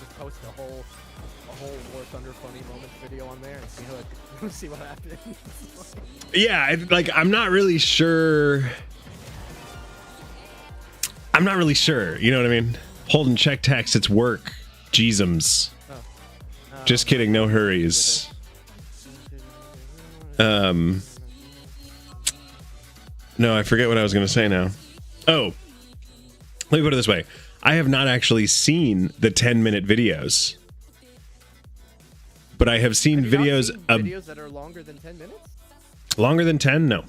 Just post a whole War Thunder funny moments video on there and see how it, see what happens. Yeah, I'm not really sure. I'm not really sure. You know what I mean? Holding check text, it's work. Jeezums. Just kidding, no hurries. No, I forget what I was going to say now. Oh, let me put it this way. I have not actually seen the 10-minute videos. But I have seen videos of videos that are longer than 10 minutes? Longer than 10? No.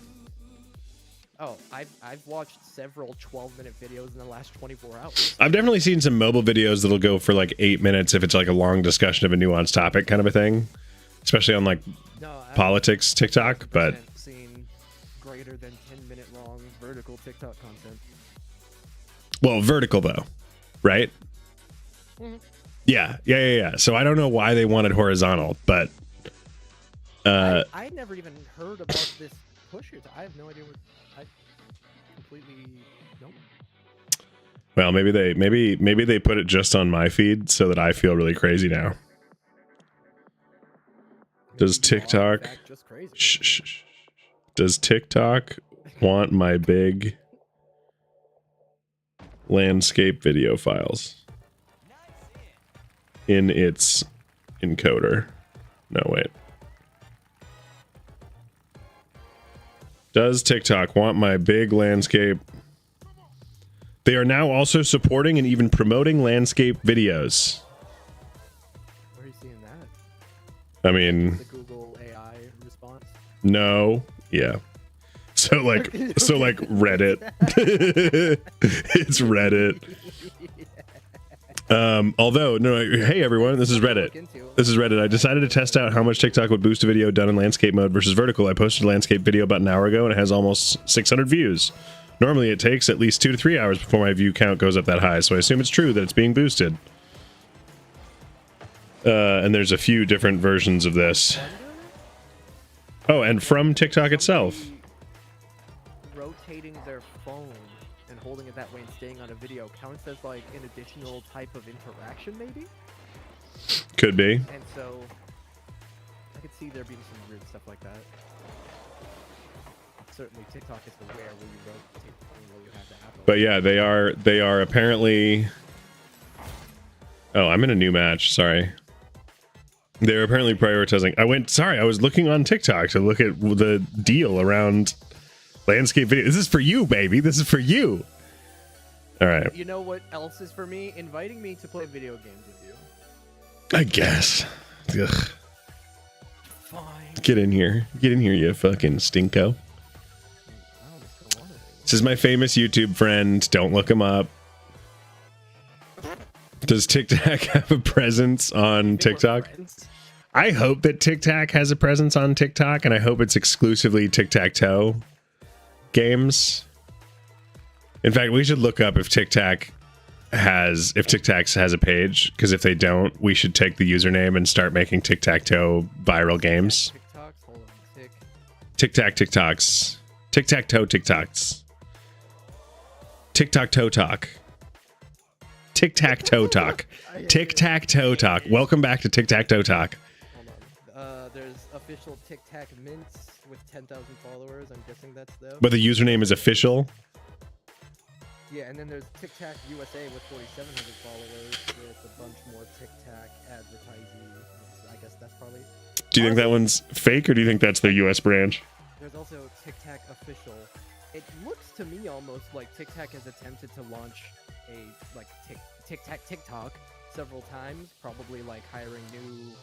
Oh, I've watched several 12-minute videos in the last 24 hours. I've definitely seen some mobile videos that'll go for like 8 minutes if it's like a long discussion of a nuanced topic kind of a thing. Especially on like politics TikTok, but seen greater than 10-minute long vertical TikTok content. Well, vertical though, right? Mm-hmm. Yeah. So I don't know why they wanted horizontal, but I never even heard about this pushers. I have no idea what. I completely nope. Well, maybe they put it just on my feed so that I feel really crazy now. Does TikTok just crazy. Shh. Does TikTok want my big landscape video files in its encoder? No, wait. Does TikTok want my big landscape? They are now also supporting and even promoting landscape videos. Where are you seeing that? I mean, The Google AI response. no. Yeah. So like Reddit. It's Reddit. Although, no, hey everyone, this is Reddit. This is Reddit. I decided to test out how much TikTok would boost a video done in landscape mode versus vertical. I posted a landscape video about an hour ago and it has almost 600 views. Normally it takes at least 2 to 3 hours before my view count goes up that high, so I assume it's true that it's being boosted. And there's a few different versions of this. Oh, and from TikTok itself. Rotating their phone and holding it that way and staying on a video counts as like an additional type of interaction, maybe? Could be. And so I could see there being some weird stuff like that. Certainly TikTok is the where you rotate the thing where you have to happen. But yeah, they are apparently... Oh, I'm in a new match, sorry. They were apparently prioritizing. I was looking on TikTok to look at the deal around landscape video. This is for you, baby. This is for you. All right. You know what else is for me? Inviting me to play video games with you. I guess. Ugh. Fine. Get in here. Get in here, you fucking stinko. This is my famous YouTube friend. Don't look him up. Does TikTok have a presence on TikTok? I hope that TikTok has a presence on TikTok, and I hope it's exclusively tic-tac-toe games. In fact, we should look up if TikTok has a page, because if they don't, we should take the username and start making tic-tac-toe viral games. TikToks, hold on, Tic-tac-TikToks. Tic-tac-toe TikToks. Tic-tac-toe talk. Tic-tac-toe talk. Tic-tac-toe talk. Welcome back to Tic-tac-toe talk. Hold on. There's official TikTok mints with 10,000 followers. I'm guessing that's them. But the username is official. Yeah, and then there's TikTok USA with 4,700 followers with a bunch more TikTok advertising. I guess that's probably... Do you think that one's fake, or do you think that's their US branch? There's also TikTok official. It looks to me almost like TikTok has attempted to launch a like TikTok several times, probably like hiring new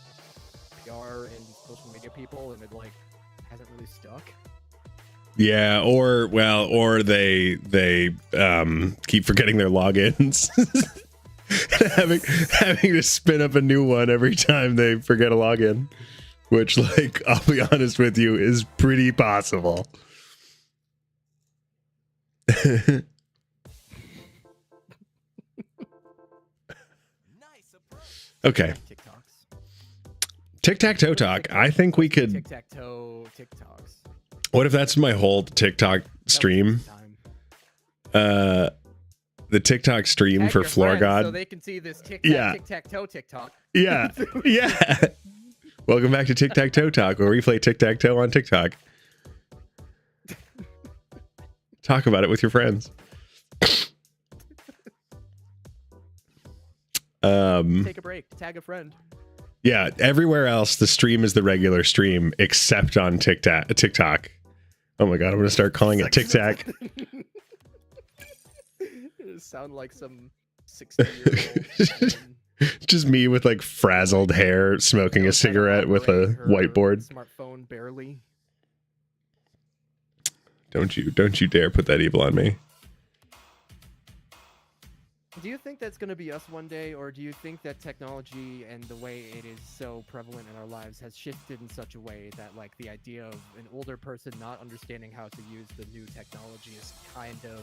PR and social media people, and it like hasn't really stuck. Yeah, or they keep forgetting their logins. having to spin up a new one every time they forget a login, which, like, I'll be honest with you, is pretty possible. Okay. Tic-tac-toe talk. I think we could... Tic-tac-toe TikToks. What if that's my whole TikTok stream? The TikTok stream Tag for your friends FloorGod. so they can see this Yeah. tic-tac-toe TikTok. Yeah. Yeah. Welcome back to Tic-tac-toe talk, where we play tic-tac-toe on TikTok. Talk about it with your friends. Take a break. Tag a friend. Yeah, everywhere else the stream is the regular stream, except on TikTok. Oh my god, I'm gonna start calling it TikTok. It sound like some 60-year-old. Just me with like frazzled hair, smoking a cigarette with a whiteboard. Smartphone barely. Don't you dare put that evil on me. Do you think that's going to be us one day, or do you think that technology and the way it is so prevalent in our lives has shifted in such a way that, like, the idea of an older person not understanding how to use the new technology is kind of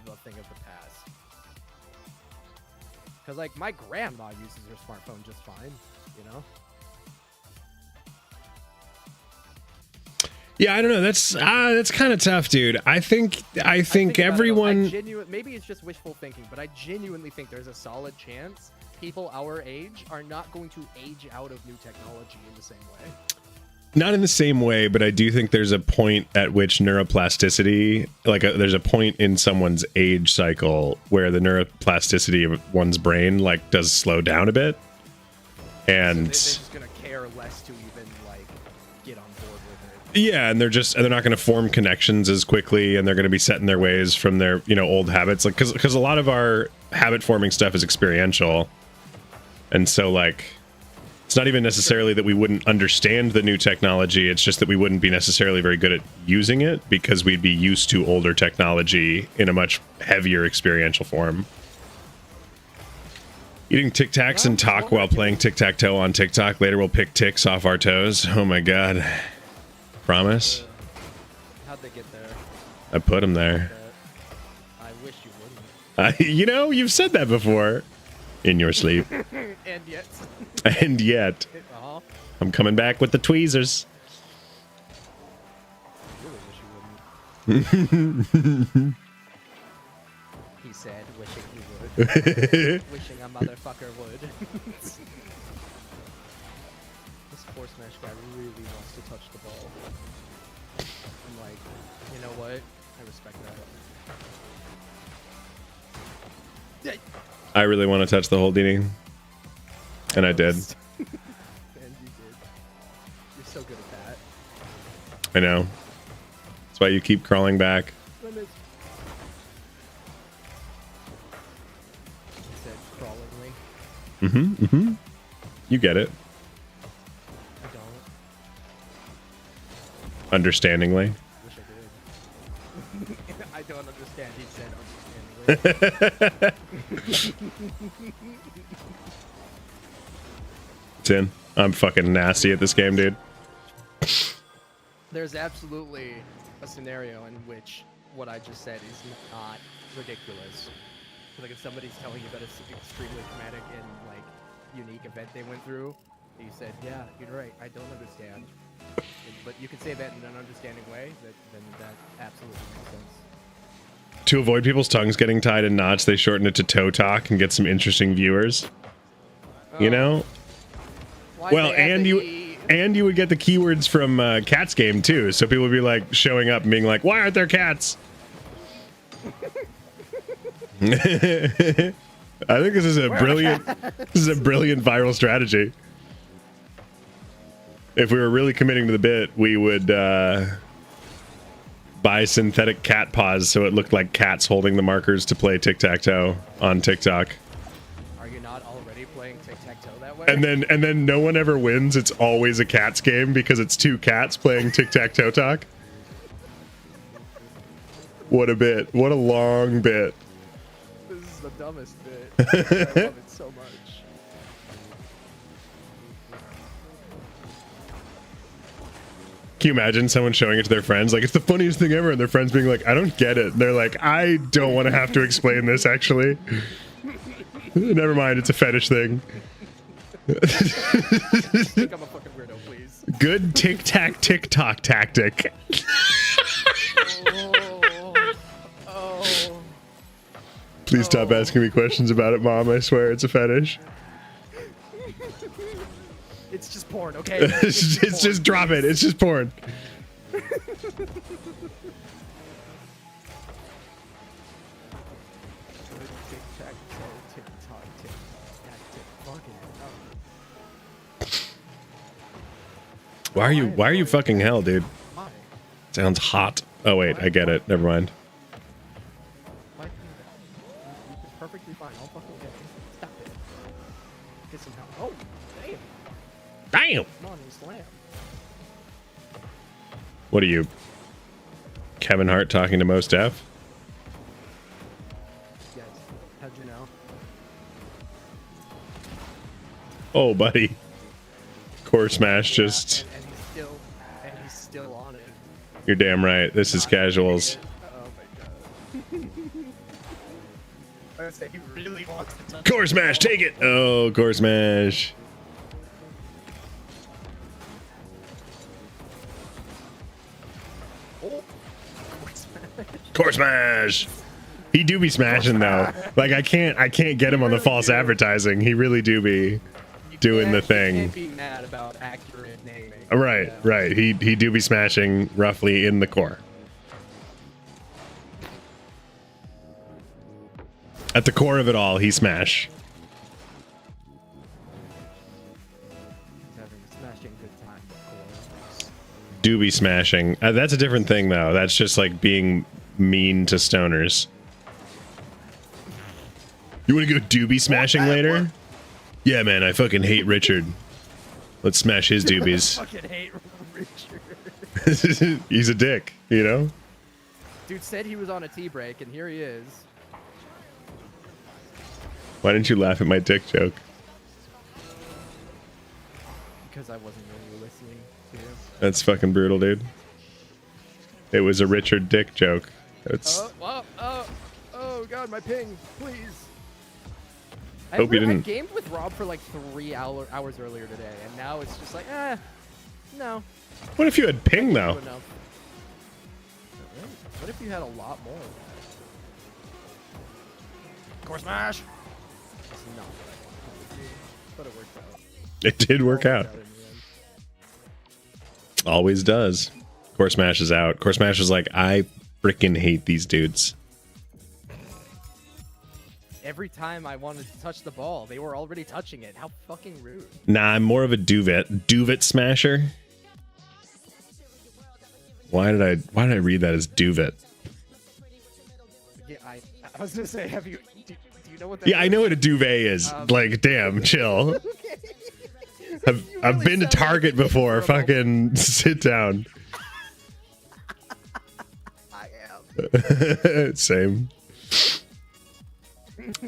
a thing of the past? Because, like, my grandma uses her smartphone just fine, you know? Yeah, I don't know. That's kind of tough, dude. I think everyone. Maybe it's just wishful thinking, but I genuinely think there's a solid chance people our age are not going to age out of new technology in the same way. Not in the same way, but I do think there's a point at which neuroplasticity, there's a point in someone's age cycle where the neuroplasticity of one's brain like does slow down a bit, and so they're just gonna care less to even like get on board with it. Yeah, and they're not going to form connections as quickly, and they're going to be set in their ways from their old habits, like because a lot of our habit forming stuff is experiential, and so like. It's not even necessarily that we wouldn't understand the new technology, it's just that we wouldn't be necessarily very good at using it because we'd be used to older technology in a much heavier experiential form. Eating Tic Tacs and talk while playing tic-tac-toe on TikTok. Later we'll pick ticks off our toes. Oh my god. Promise? How'd they get there? I put them there. I wish you wouldn't. You've said that before. In your sleep. And yet. And yet. Uh-huh. I'm coming back with the tweezers. I really wish you wouldn't. He said, wishing he would. Wishing a motherfucker would. This Force Smash guy really wants to touch the ball. I'm like, you know what? I respect that. I really want to touch the Holdini. And I did. I know. That's why you keep crawling back. I missed. He said crawlingly. You get it. I don't. Understandingly. Wish I did. I don't understand. He said understandingly. Tin. I'm fucking nasty at this game, dude. There's absolutely a scenario in which what I just said is not ridiculous. Like if somebody's telling you about an extremely traumatic and like unique event they went through, and you said, "Yeah, you're right. I don't understand," but you could say that in an understanding way. Then that absolutely makes sense. To avoid people's tongues getting tied in knots, they shorten it to toe talk and get some interesting viewers. You know? Well, and you would get the keywords from Cat's game too, so people would be like showing up and being like, "Why aren't there cats?" I think this is a brilliant viral strategy. If we were really committing to the bit, we would buy synthetic cat paws so it looked like cats holding the markers to play tic-tac-toe on TikTok. Are you not already playing tic-tac-toe that way? And then no one ever wins. It's always a cats game because it's two cats playing tic-tac-toe talk. What a bit. What a long bit. This is the dumbest bit. I love it so much. Can you imagine someone showing it to their friends? Like, it's the funniest thing ever. And their friends being like, "I don't get it." And they're like, "I don't want to have to explain this, actually." Never mind. It's a fetish thing. I think I'm a fucking weirdo, please. Good tic-tac TikTok tactic. Please stop asking me questions about it, Mom. I swear it's a fetish. It's just porn, okay? It's just drop it. It's just porn. Why are you fucking hell, dude? Sounds hot. Oh wait, I get it. Never mind. It's perfectly fine. I'll fucking get it. Stop it. Get some help. Oh, damn. Damn. Come on, and slam. What are you, Kevin Hart talking to Mos Def? Yes. How'd you know? Oh, buddy. Core smash just. And he's still on it. You're damn right. This is casuals. Oh my god. I would say he really wants to touch. Core smash, take it. Oh, core smash. Oh. Core smash. He do be smashing though. Like I can't get him on the false advertising. He really do be doing the thing. You can't be mad about accurate naming. Right, Yeah. right. He do be smashing roughly in the core. At the core of it all, he smash. He's having a smashing good time, of course. Do be smashing. That's a different thing though. That's just like being mean to stoners. You want to go doobie smashing later? Yeah, man, I fucking hate Richard. Let's smash his doobies. I fucking hate Richard. He's a dick, you know? Dude said he was on a tea break, and here he is. Why didn't you laugh at my dick joke? Because I wasn't really listening to you. That's fucking brutal, dude. It was a Richard Dick joke. It's Oh god, my ping, please. Hope you I didn't. gamed with Rob for like 3 hours earlier today, and now it's just like, no. What if you had ping though? Enough. What if you had a lot more? Core smash. That's not what I wanted to do, but it worked out. It did work out. in the end. Always does. Core Smash is out. Core Smash is like, I freaking hate these dudes. Every time I wanted to touch the ball, they were already touching it. How fucking rude. Nah, I'm more of a duvet smasher. Why did I read that as duvet? Yeah, I was gonna say, do you know what that Yeah, I is? know what a duvet is. Like, damn, chill. I've really been to sound like Target you before. for a moment. Fucking sit down. I am. Same.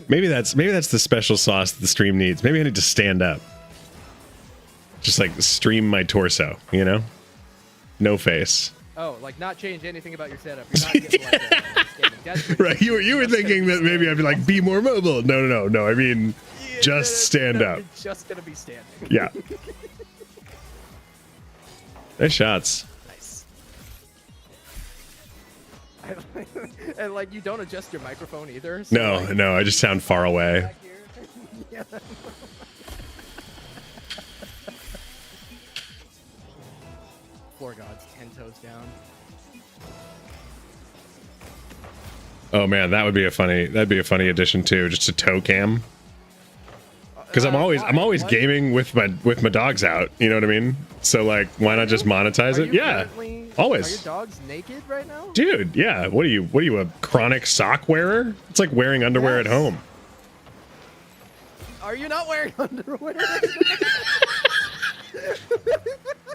Maybe that's the special sauce that the stream needs. Maybe I need to stand up. Just like stream my torso, you know? No face. Oh, like not change anything about your setup. You're not getting like that. Right, you were thinking that maybe I'd be like, be more mobile. No. I mean, just stand up. You're just gonna be standing. Yeah. Nice shots. Nice. And like you don't adjust your microphone either. So No, like, no, I just sound far away. back here. Yeah. FloorGod's 10 toes down. Oh man, that'd be a funny addition too, just a toe cam. Because I'm always What? gaming with my dogs out. You know what I mean? So like, why not just monetize Are it? you Yeah, currently- always. Are your dogs naked right now? Dude. Yeah. What are you, a chronic sock wearer? It's like wearing underwear at Yes. home. Are you not wearing underwear?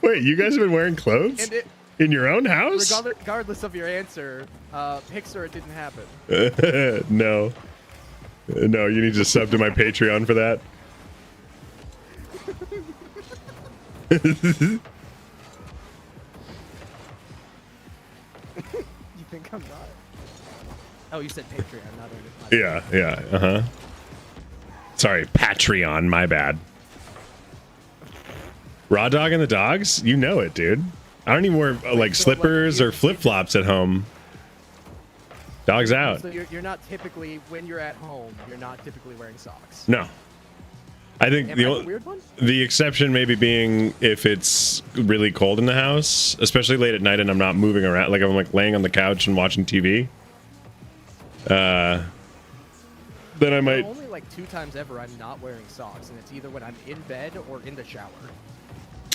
Wait, you guys have been wearing clothes And it, in your own house? regardless of your answer, Pixar, it didn't happen. No, you need to sub to my Patreon for that. You think I'm not? Oh, you said Patreon, not Yeah. Uh-huh. Sorry, Patreon, my bad. Raw dog and the dogs? You know it, dude. I don't even wear like slippers or flip-flops at home. Dogs out. So you're not typically, when you're at home, you're not typically wearing socks. No. I think Am the I the only weird one? the exception maybe being if it's really cold in the house, especially late at night and I'm not moving around, like I'm like laying on the couch and watching TV. Then I might. Only like 2 times ever I'm not wearing socks, and it's either when I'm in bed or in the shower.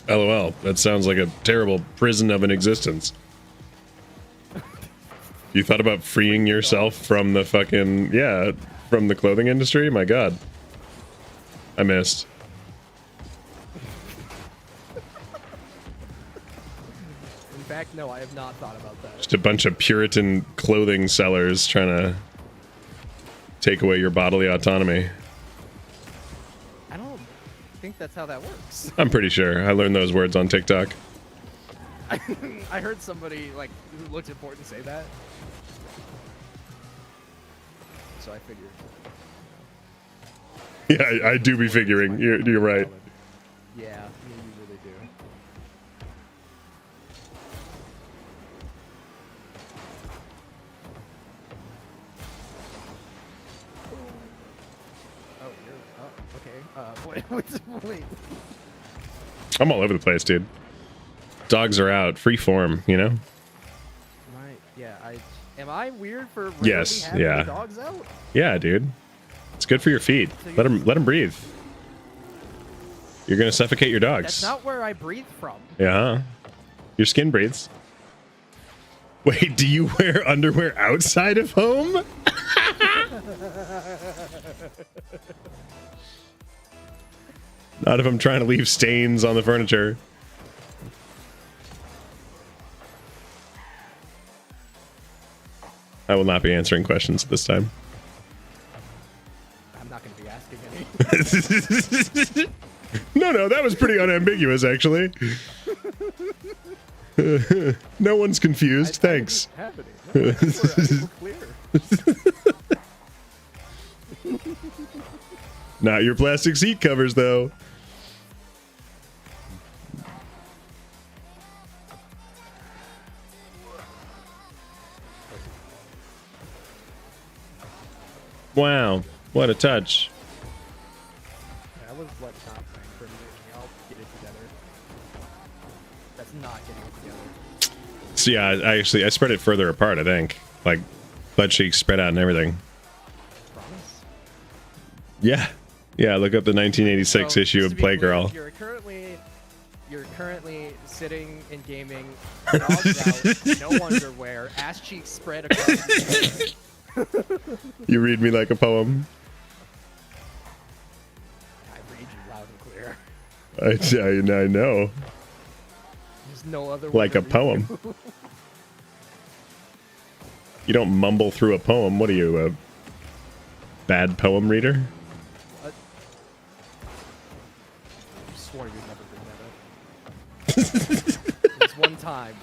LOL. That sounds like a terrible prison of an existence. You thought about freeing yourself from the fucking from the clothing industry? My God. I missed. In fact, no, I have not thought about that. Just a bunch of Puritan clothing sellers trying to take away your bodily autonomy. I don't think that's how that works. I'm pretty sure. I learned those words on TikTok. I heard somebody like who looked important say that. So I figured. Yeah, I do be figuring. You're right. Yeah, you really do. Oh, okay. Wait. I'm all over the place, dude. Dogs are out. Free form, you know? Right. Yeah. Am I weird for rarely Yes, having yeah. the dogs out? Yeah, dude. It's good for your feet. So Let them breathe. You're gonna suffocate your dogs. That's not where I breathe from. Yeah. Your skin breathes. Wait, do you wear underwear outside of home? Not if I'm trying to leave stains on the furniture. I will not be answering questions at this time. I'm not going to be asking any. No, that was pretty unambiguous, actually. No one's confused. Thanks. Happening. No, I think we're clear. Not your plastic seat covers, though. Wow, what a touch. That was what not playing for me. I'll get it together. That's not getting it together. So yeah, I spread it further apart, I think. Like, butt cheeks spread out and everything. Promise? Yeah. Yeah, look up the 1986 So, issue just of to be clear, Playgirl. You're currently sitting and gaming, dogs out, no underwear, ass cheeks spread across the You read me like a poem. I read you loud and clear. I know. There's no other way Like to a read poem. you. You don't mumble through a poem. What are you, a bad poem reader? What? I swore you'd never bring that up. It was one time.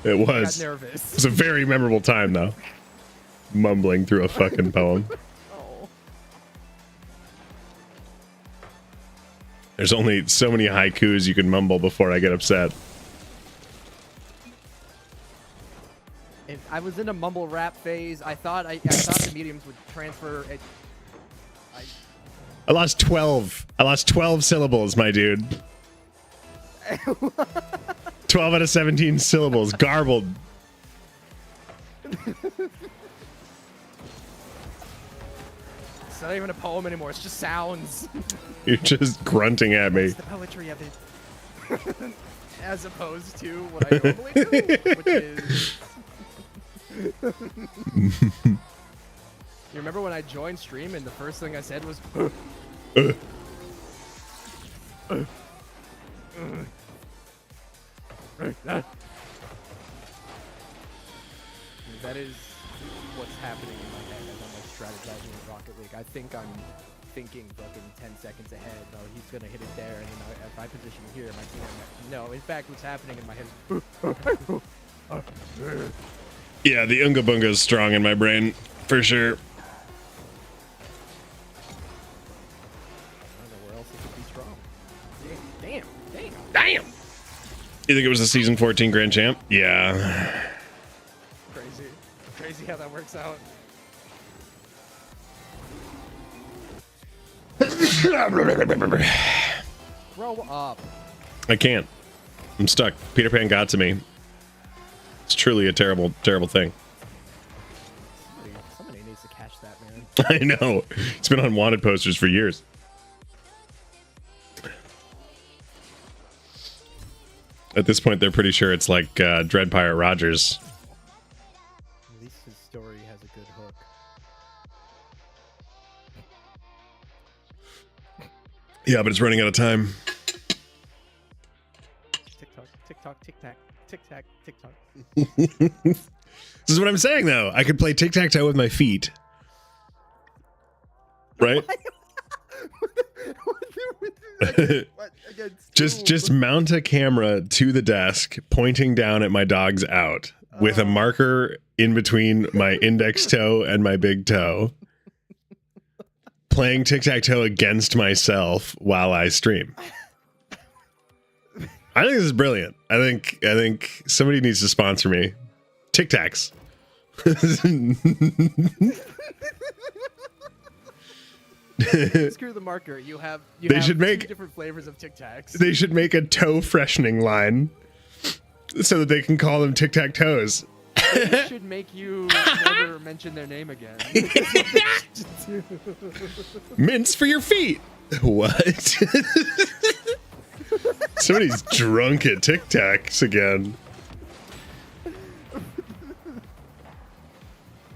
It I got was. It nervous. was a very memorable time, though. Mumbling through a fucking poem. Oh. There's only so many haikus you can mumble before I get upset. And I was in a mumble rap phase. I thought the mediums would transfer it. I lost 12. I lost 12 syllables, my dude. 12 out of 17 syllables. Garbled. It's not even a poem anymore. It's just sounds. You're just grunting at me. It's the poetry of it. As opposed to what I normally do, which is... You remember when I joined stream and the first thing I said was... That is what's happening in my head as I'm like strategizing in Rocket League. I think I'm thinking fucking 10 seconds ahead. Oh, he's gonna hit it there, and then if I position here, my team. No, in fact, what's happening in my head is. Yeah, the Unga Bunga is strong in my brain, for sure. I don't know where else it could be strong. Damn! You think it was the season 14 Grand Champ? Yeah. Crazy how that works out. Grow up. I can't. I'm stuck. Peter Pan got to me. It's truly a terrible, terrible thing. Somebody needs to catch that, man. I know. It's been on wanted posters for years. At this point, they're pretty sure it's like Dread Pirate Rogers. At least his story has a good hook. Yeah, but it's running out of time. TikTok, tic-tac, tic-tac, tic-tac. This is what I'm saying, though. I could play tic-tac-toe with my feet. Right? Just mount a camera to the desk, pointing down at my dog's out, with a marker in between my index toe and my big toe, playing tic-tac-toe against myself while I stream. I think this is brilliant. I think somebody needs to sponsor me. Tic Tacs. Screw the marker. You have should make two different flavors of Tic Tacs. They should make a toe freshening line so that they can call them Tic Tac Toes. They should make you never mention their name again. Mints for your feet. What? Somebody's drunk at Tic Tacs again.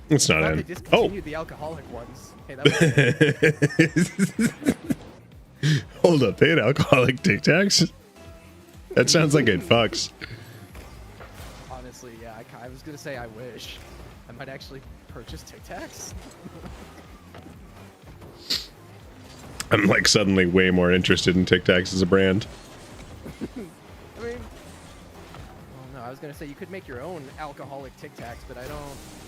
It's not They in. discontinued the alcoholic ones. Hey, that was Hold up, they had alcoholic Tic Tacs? That sounds like it fucks. honestly, yeah. I was gonna say I wish I might actually purchase Tic Tacs. I'm like suddenly way more interested in Tic Tacs as a brand. I mean, well, no, I was gonna say you could make your own alcoholic Tic Tacs, but I don't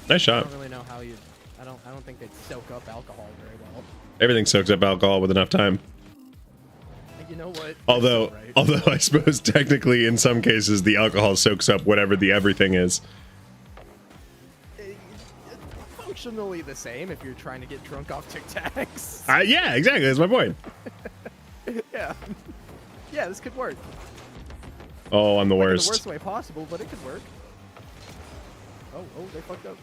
Nice shot. really know how you. I don't think they'd soak up alcohol very well. Everything soaks up alcohol with enough time. You know what? Although, That's right. although I suppose technically in some cases the alcohol soaks up whatever the everything is. It's functionally the same if you're trying to get drunk off Tic Tacs. Yeah, exactly. That's my point. Yeah. Yeah, this could work. Oh, I'm the Like, in worst. the worst way possible, but it could work. Oh, they fucked up.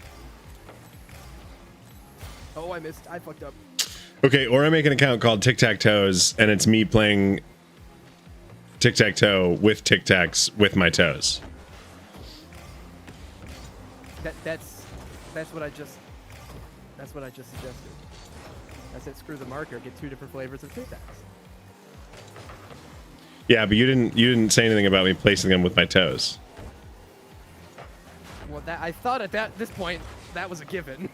Oh, I missed. I fucked up. Okay, or I make an account called Tic Tac Toes, and it's me playing tic-tac-toe with tic-tacs with my toes. That's what I just suggested. I said screw the marker, get 2 different flavors of Tic Tacs. Yeah, but you didn't say anything about me placing them with my toes. Well, I thought at this point that was a given.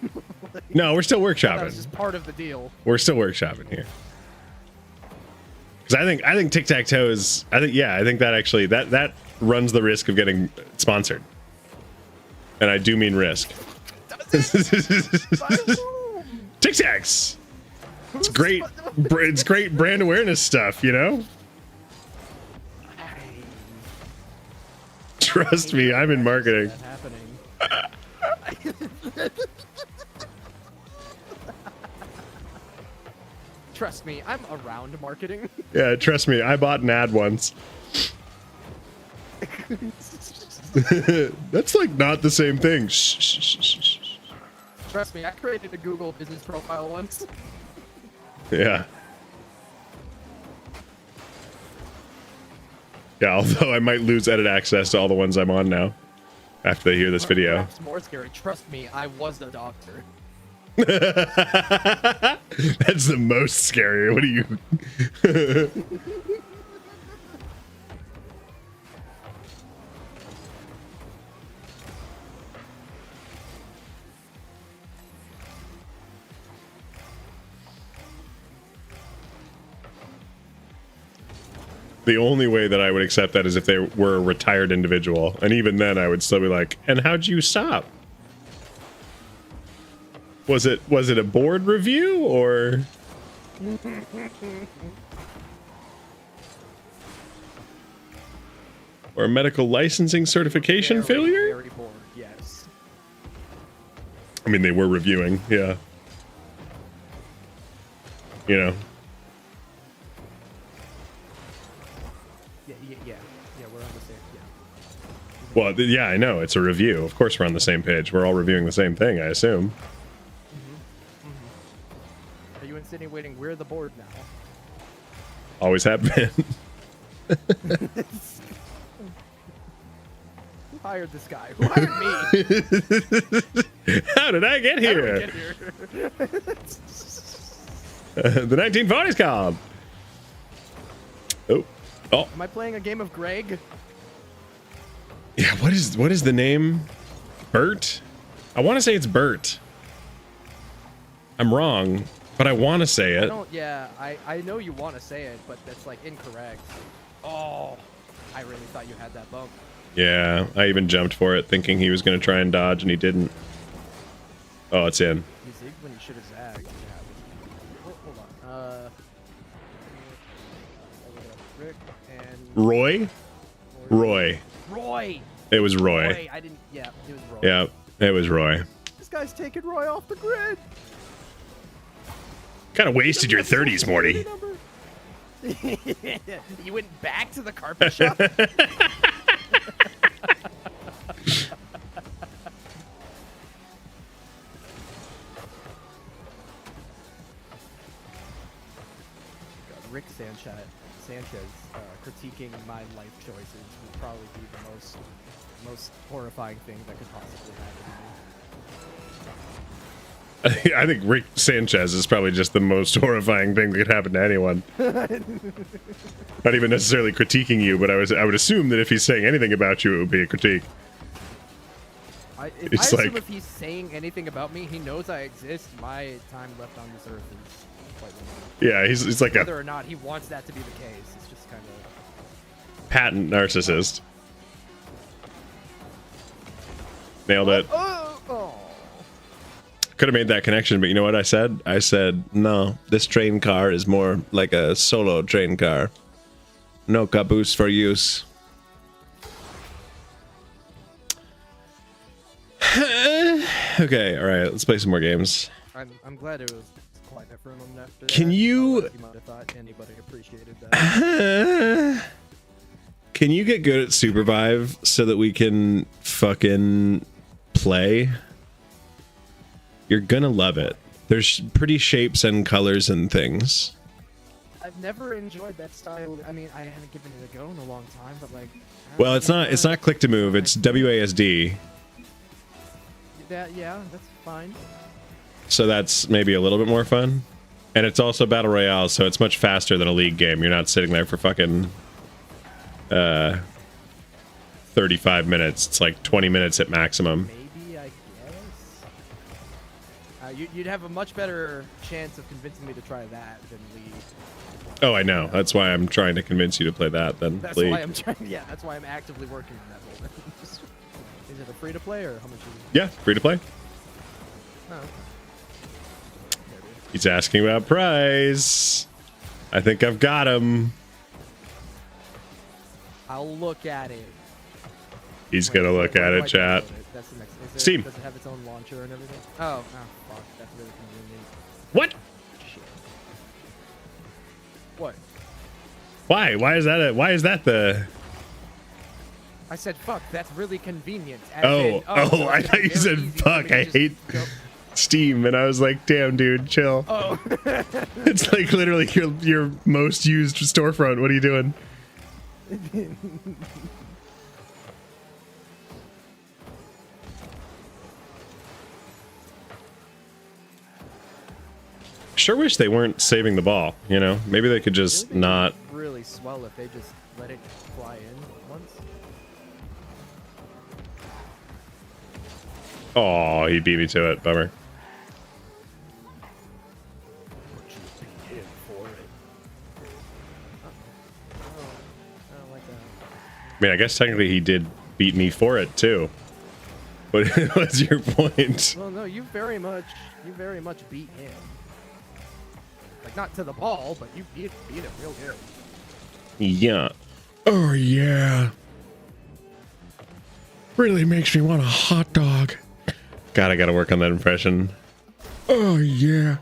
No, we're still That was workshopping. just part of the deal. We're still workshopping here. Because I think tic-tac-toe is I think that actually that runs the risk of getting sponsored. And I do mean risk. Tic Tacs. It's great. It's great brand awareness stuff, you know. Trust me, I'm in marketing. That happening. Trust me, I'm around marketing. Yeah, trust me, I bought an ad once. That's like not the same thing. Shh, shh, shh, shh, shh. Trust me, I created a Google business profile once. Yeah. Yeah, although I might lose edit access to all the ones I'm on now after they hear this video. Perhaps more scary. Trust me, I was a doctor. That's the most scary. What do you? The only way that I would accept that is if they were a retired individual. And even then I would still be like, and how'd you stop? Was it a board review or? Or a medical licensing certification failure? Very bored, yes. I mean, they were reviewing, yeah. You know. Yeah, we're on the same, Well, yeah, I know. It's a review. Of course we're on the same page. We're all reviewing the same thing, I assume. Are you insinuating we're the board now? Always have been. Who hired this guy? Who hired me? How did I get here? How did we get here? The 1940s called. Oh. Am I playing a game of Greg? Yeah, what is the name? Bert? I want to say it's Bert. I'm wrong, but I want to say it. I know you want to say it, but that's like incorrect. Oh, I really thought you had that bump. Yeah, I even jumped for it thinking he was going to try and dodge and he didn't. Oh, it's in. You zigged when you should have zagged. Yeah. Hold on. Rick and Roy? Roy. Roy. It was Roy. Roy. I didn't. Yeah, it was Roy. Yeah, it was Roy. This guy's taking Roy off the grid. Kind of wasted your 30s, Morty. You went back to the carpet shop? Rick Sanchez critiquing my life choices would probably be the most horrifying thing that could possibly happen to me. I think Rick Sanchez is probably just the most horrifying thing that could happen to anyone. Not even necessarily critiquing you, but I would assume that if he's saying anything about you, it would be a critique. I It's assume like- if he's saying anything about me, he knows I exist. My time left on this earth is quite limited. Yeah, he's like a Whether or not he wants that to be the case, it's just kind of... patent narcissist. Nailed it. Oh. Could have made that connection, but you know what I said? I said, no, this train car is more like a solo train car. No caboose for use. Okay, all right, let's play some more games. I'm glad it was quiet for a moment after Can that. you- Otherwise might have thought anybody appreciated that. Can you get good at Supervive so that we can fucking play? You're gonna love it. There's pretty shapes and colors and things. I've never enjoyed that style. I mean, I haven't given it a go in a long time, but like. Well, it's not click to move. It's WASD. Yeah, that's fine. So that's maybe a little bit more fun. And it's also Battle Royale, so it's much faster than a League game. You're not sitting there for fucking 35 minutes. It's like 20 minutes at maximum. Maybe, I guess. You'd have a much better chance of convincing me to try that than League. Oh, I know. That's why I'm trying to convince you to play that than That's League. why I'm trying. Yeah, that's why I'm actively working on that whole thing. Is it a free to play or how much is it? Yeah, free to play. Oh. He's asking about price. I think I've got him. I'll look at it. He's gonna look at it, chat. That's the next. Steam. Does it have its own launcher and everything? Oh, fuck. That's really convenient. What? Shit. What? Why? Why is that the? I said, fuck, that's really convenient. Oh, so I it's thought you very said easy for fuck. me to I just hate go- Steam, and I was like, damn, dude, chill. Oh. It's like literally your most used storefront. What are you doing? Sure wish they weren't saving the ball, you know? Maybe they could just Maybe not. really swell if they just let it fly in once. Oh, he beat me to it. Bummer. I mean, I guess technically he did beat me for it too. But what's your point? Well, no, you very much beat him. Like not to the ball, but you beat him real good. Yeah. Oh yeah. Really makes me want a hot dog. God, I gotta work on that impression. Oh yeah.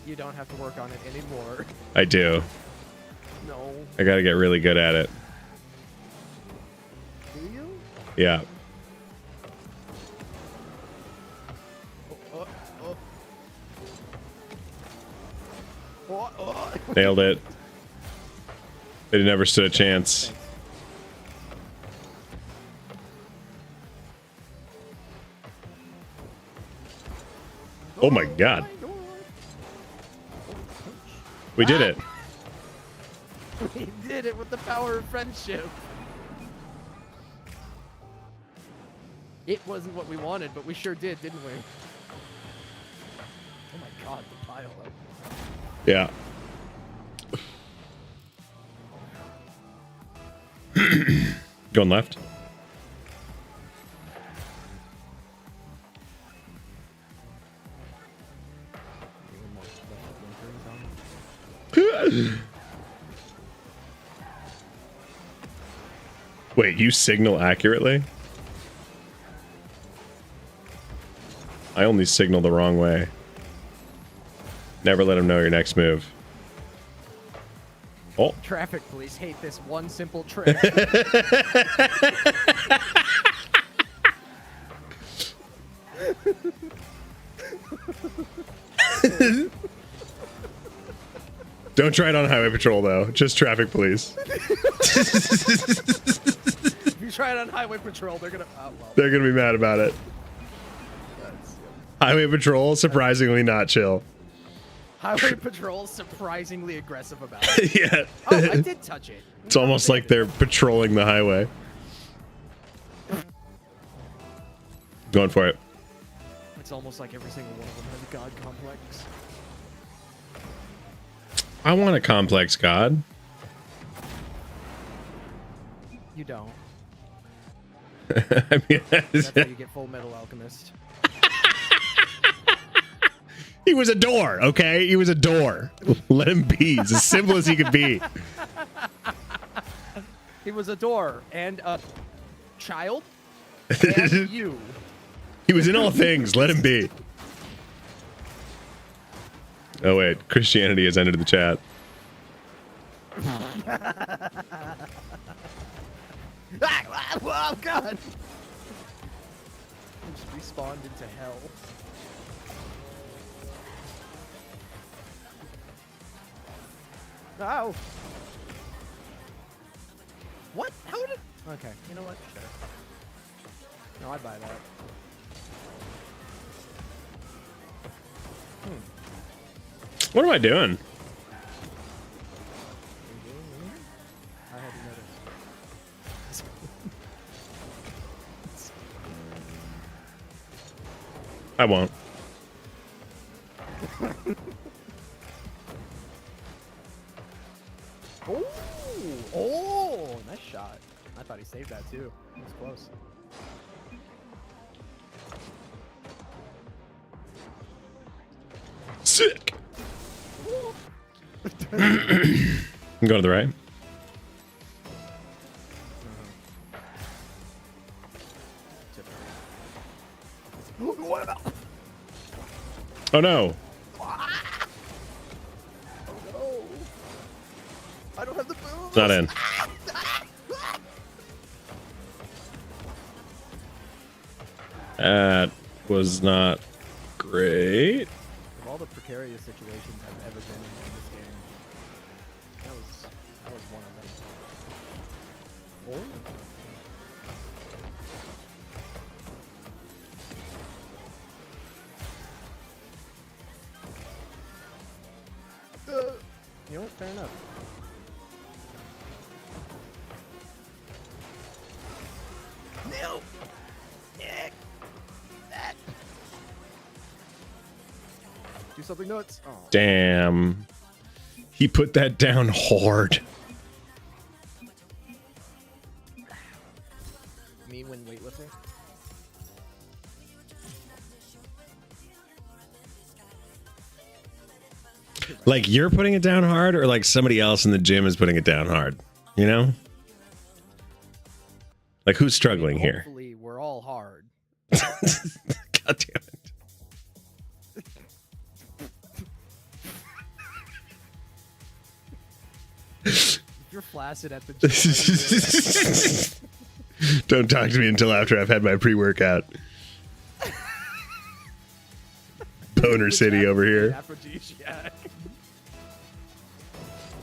You don't have to work on it anymore. I do. No. I gotta get really good at it. Do you? Yeah. Nailed it. They never stood a chance. Oh my god. We did it. We did it with the power of friendship. It wasn't what we wanted, but we sure did, didn't we? Oh my god, the pile up. Yeah. Going left. Wait, you signal accurately? I only signal the wrong way. Never let him know your next move. Oh. Traffic police hate this one simple trick. Don't try it on highway patrol though. Just traffic police. If you try it on highway patrol, they're gonna. Oh, well. They're gonna be mad about it. That's, Highway patrol, surprisingly not chill. highway patrol is surprisingly aggressive about it. Yeah. Oh, I did touch it. It's almost like they're patrolling the highway. Going for it. It's almost like every single one of them has a god complex. I want a complex god. You don't. I mean, That's how you get Full Metal Alchemist. he was a door, okay? He was a door. Let him be. He's as simple as he could be. He was a door and a child and you. He was in all things. Let him be. Oh, wait. Christianity has entered the chat. Oh, God. I just respawned into hell. Ow. What? How did? Okay. You know what? Sure. No, I'd buy that. What am I doing? I hadn't noticed. I won't. Oh, nice shot. I thought he saved that too. It was close. Sick. I'm going to the right. What about? Oh no. Oh, I don't have the boost. It's not in. That was not great. Of all the precarious situations I've ever been in this game, that was one of them. Oh. You know what? Fair enough. No. Do something nuts. Oh. Damn. He put that down hard. Me when weightlifting. Like you're putting it down hard, or like somebody else in the gym is putting it down hard. You know? Like who's struggling here? Hopefully, we're all hard. God damn it. If you're flaccid at the gym. Don't talk to me until after I've had my pre-workout. Boner City over here. Aphrodisiac.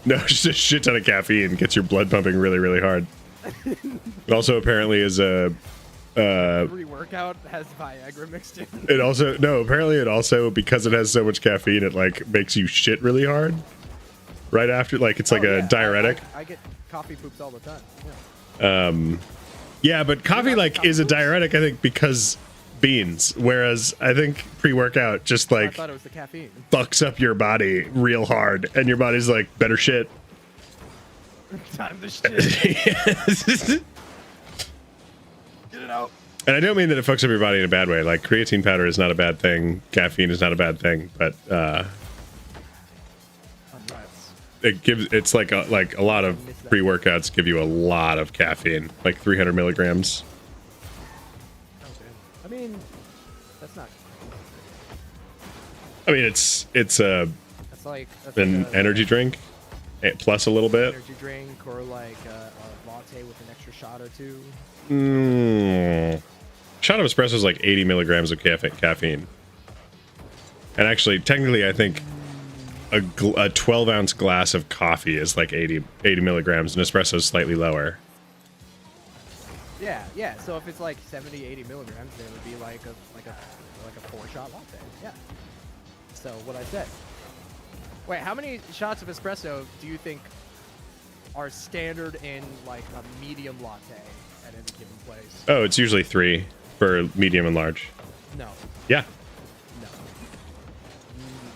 No, just a shit ton of caffeine gets your blood pumping really, really hard. It also apparently is a Pre-workout has Viagra mixed in. it also no, apparently it also, because it has so much caffeine, it like makes you shit really hard. Right after, like it's like a diuretic. I get coffee poops all the time. Yeah. Yeah, but coffee like is a diuretic, I think, because beans. Whereas I think pre-workout just I like thought it was the caffeine. fucks up your body real hard, and your body's like, better shit. Time to shit. Get it out. And I don't mean that it fucks up your body in a bad way. Like creatine powder is not a bad thing, caffeine is not a bad thing, but it's like a lot of pre-workouts give you a lot of caffeine, like 300 milligrams. I mean, that's not. I mean, it's That's like an energy drink plus a little bit. energy drink, or like a latte with an extra shot or two. Shot of espresso is like 80 milligrams of caffeine. And actually, technically, I think a 12-ounce glass of coffee is like 80 milligrams, and espresso is slightly lower. Yeah. So if it's like 70, 80 milligrams, then it would be like a 4-shot latte. Yeah. So what I said. Wait, how many shots of espresso do you think are standard in like a medium latte at any given place? Oh, it's usually 3 for medium and large. No. Yeah. No.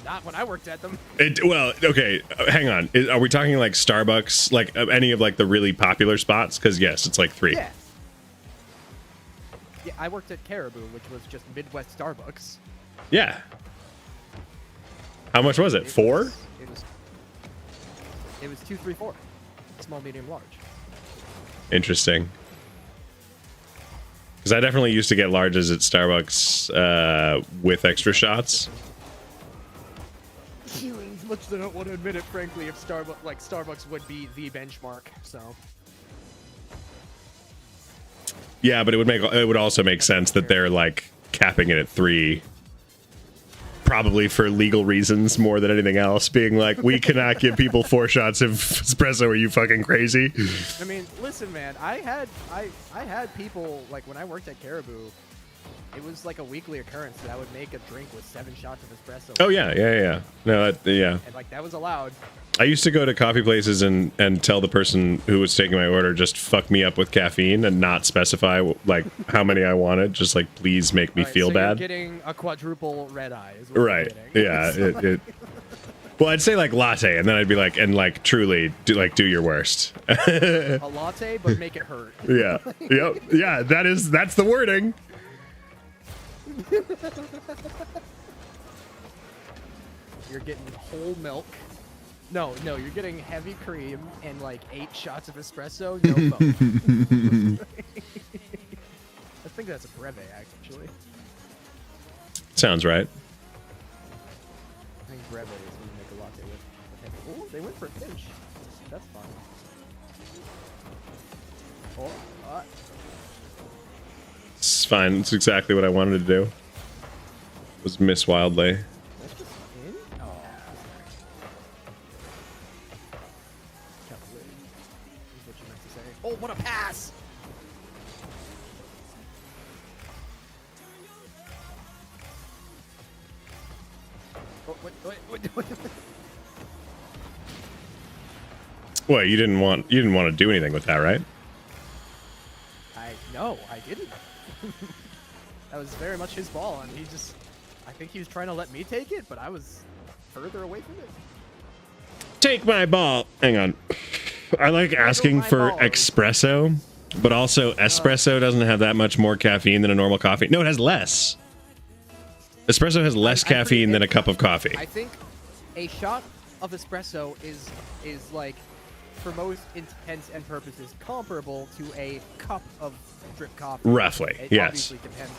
Not when I worked at them. Well, okay, hang on. Are we talking like Starbucks, like any of like the really popular spots? Because yes, it's like 3. Yeah. Yeah, I worked at Caribou, which was just Midwest Starbucks. Yeah. How much was it? 4? It was 2, 3, 4. Small, medium, large. Interesting. Because I definitely used to get larges at Starbucks with extra shots. As much as I don't want to admit it, frankly, if Starbucks would be the benchmark, so. Yeah, but it would also make sense that they're like capping it at 3 probably for legal reasons more than anything else, being like, we cannot give people 4 shots of espresso. Are you fucking crazy? I mean, listen, man. I had people like when I worked at Caribou. It was like a weekly occurrence that I would make a drink with 7 shots of espresso. Oh yeah. No, yeah. And like that was allowed. I used to go to coffee places and tell the person who was taking my order, just fuck me up with caffeine and not specify like how many I wanted. Just like, please make me feel so bad. You're getting a quadruple red eye. Is what Right. You're Yeah. Well, I'd say like latte, and then I'd be like, and like truly do your worst. A latte, but make it hurt. Yeah. Yep. Yeah. That's the wording. You're getting whole milk. No, you're getting heavy cream and like 8 shots of espresso. No foam. I think that's a breve, actually. Sounds right. I think breve is when you make a latte with heavy. Oh, they went for a pinch. That's fine. Oh, It's fine. It's exactly what I wanted to do. Was miss wildly. that's just in? Oh. Calculated. Is what you meant to say. Oh, what a pass! Oh, wait. Well, you didn't want to do anything with that, right? No, I didn't. That was very much his ball, and I think he was trying to let me take it, but I was further away from it. Take my ball. Hang on. I like asking for espresso, but also espresso doesn't have that much more caffeine than a normal coffee. No, it has less. Espresso has less caffeine than a cup of coffee. I think a shot of espresso is like, for most intents and purposes, comparable to a cup of drip coffee. Roughly, it yes. Obviously depends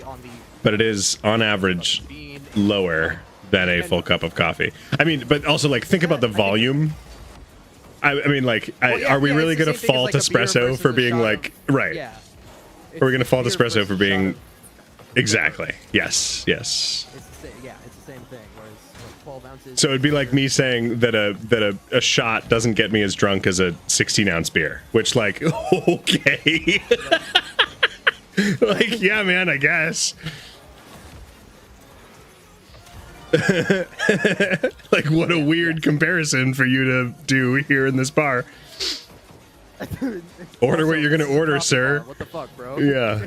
on the. But it is on average bean. lower than a full cup of coffee. I mean, but also like think about the volume. I mean, like, are we really going to fault espresso for being like right? Yeah. Are we going to fault beer espresso for versus being shot of- exactly? Yes. It's the same. Yeah, it's the same thing. Whereas like 12 ounces. So it'd be like me saying that a shot doesn't get me as drunk as a 16-ounce beer, which like okay. Like, yeah, man, I guess. Like, what a weird comparison for you to do here in this bar. Order what you're gonna order, sir. What the fuck, bro? Yeah.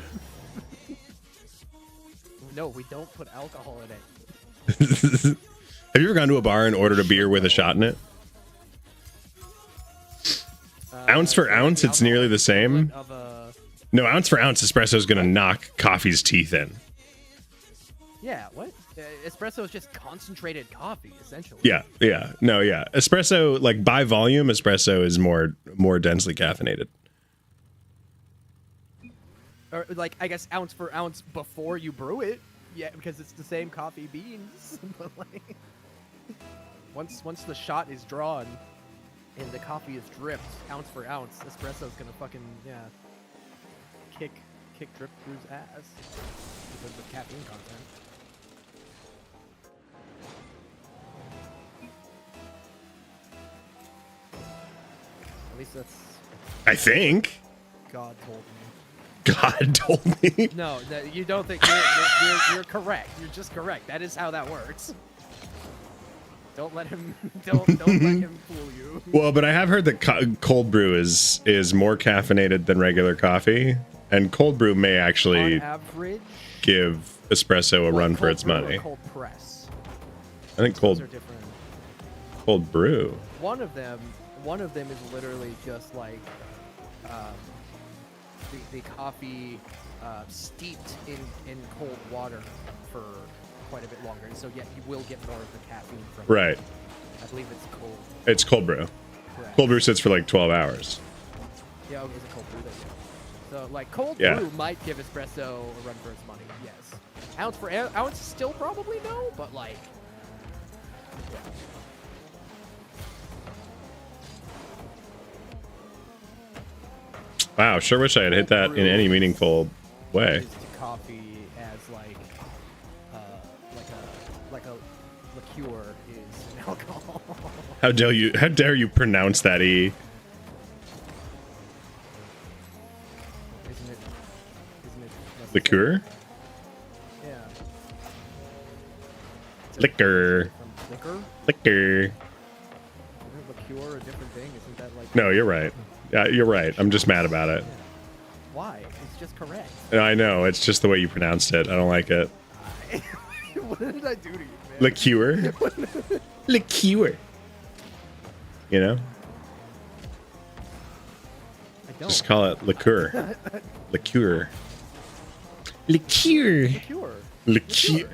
No, we don't put alcohol in it. Have you ever gone to a bar and ordered a beer with a shot in it? Ounce for ounce, it's nearly the same. No, ounce for ounce, espresso is gonna knock coffee's teeth in. Yeah, what? Espresso is just concentrated coffee, essentially. Yeah. No, yeah. Espresso, like by volume, espresso is more densely caffeinated. Or like, I guess ounce for ounce before you brew it. Yeah, because it's the same coffee beans. But like, once the shot is drawn and the coffee is dripped, ounce for ounce, espresso's gonna fucking kick drip brew's ass because of caffeine content. At least that's I think. God told me. God told me. No, you don't think you're correct. You're just correct. That is how that works. Don't let him don't let him fool you. Well, but I have heard that cold brew is more caffeinated than regular coffee, and cold brew may actually On average, give espresso a run for cold its brew or money. Cold press. I think Those are different. cold brew. One of them is literally just like the coffee steeped in cold water for quite a bit longer, and so yeah, you will get more of the caffeine from it. Right. I believe it's cold. It's cold brew. Correct. Cold brew sits for like 12 hours. Yeah, okay, it's a cold brew. There you go. So like cold Yeah. brew might give espresso a run for its money. Yes. Ounce for ounce, still probably no, but like. Yeah. Wow, sure wish I had hit that in any meaningful way. To coffee as like a liqueur is an alcohol. How dare you pronounce that E? Isn't it Liqueur? Yeah. Liquor. Liquor? Liquor. Isn't liqueur a different thing? Isn't that like... No, you're right. You're right. I'm just mad about it. Yeah. Why? It's just correct. I know. It's just the way you pronounced it. I don't like it. What did I do to you, man? Liqueur. Liqueur. You know? I don't. Just call it liqueur. Liqueur. Liqueur. Liqueur. Liqueur.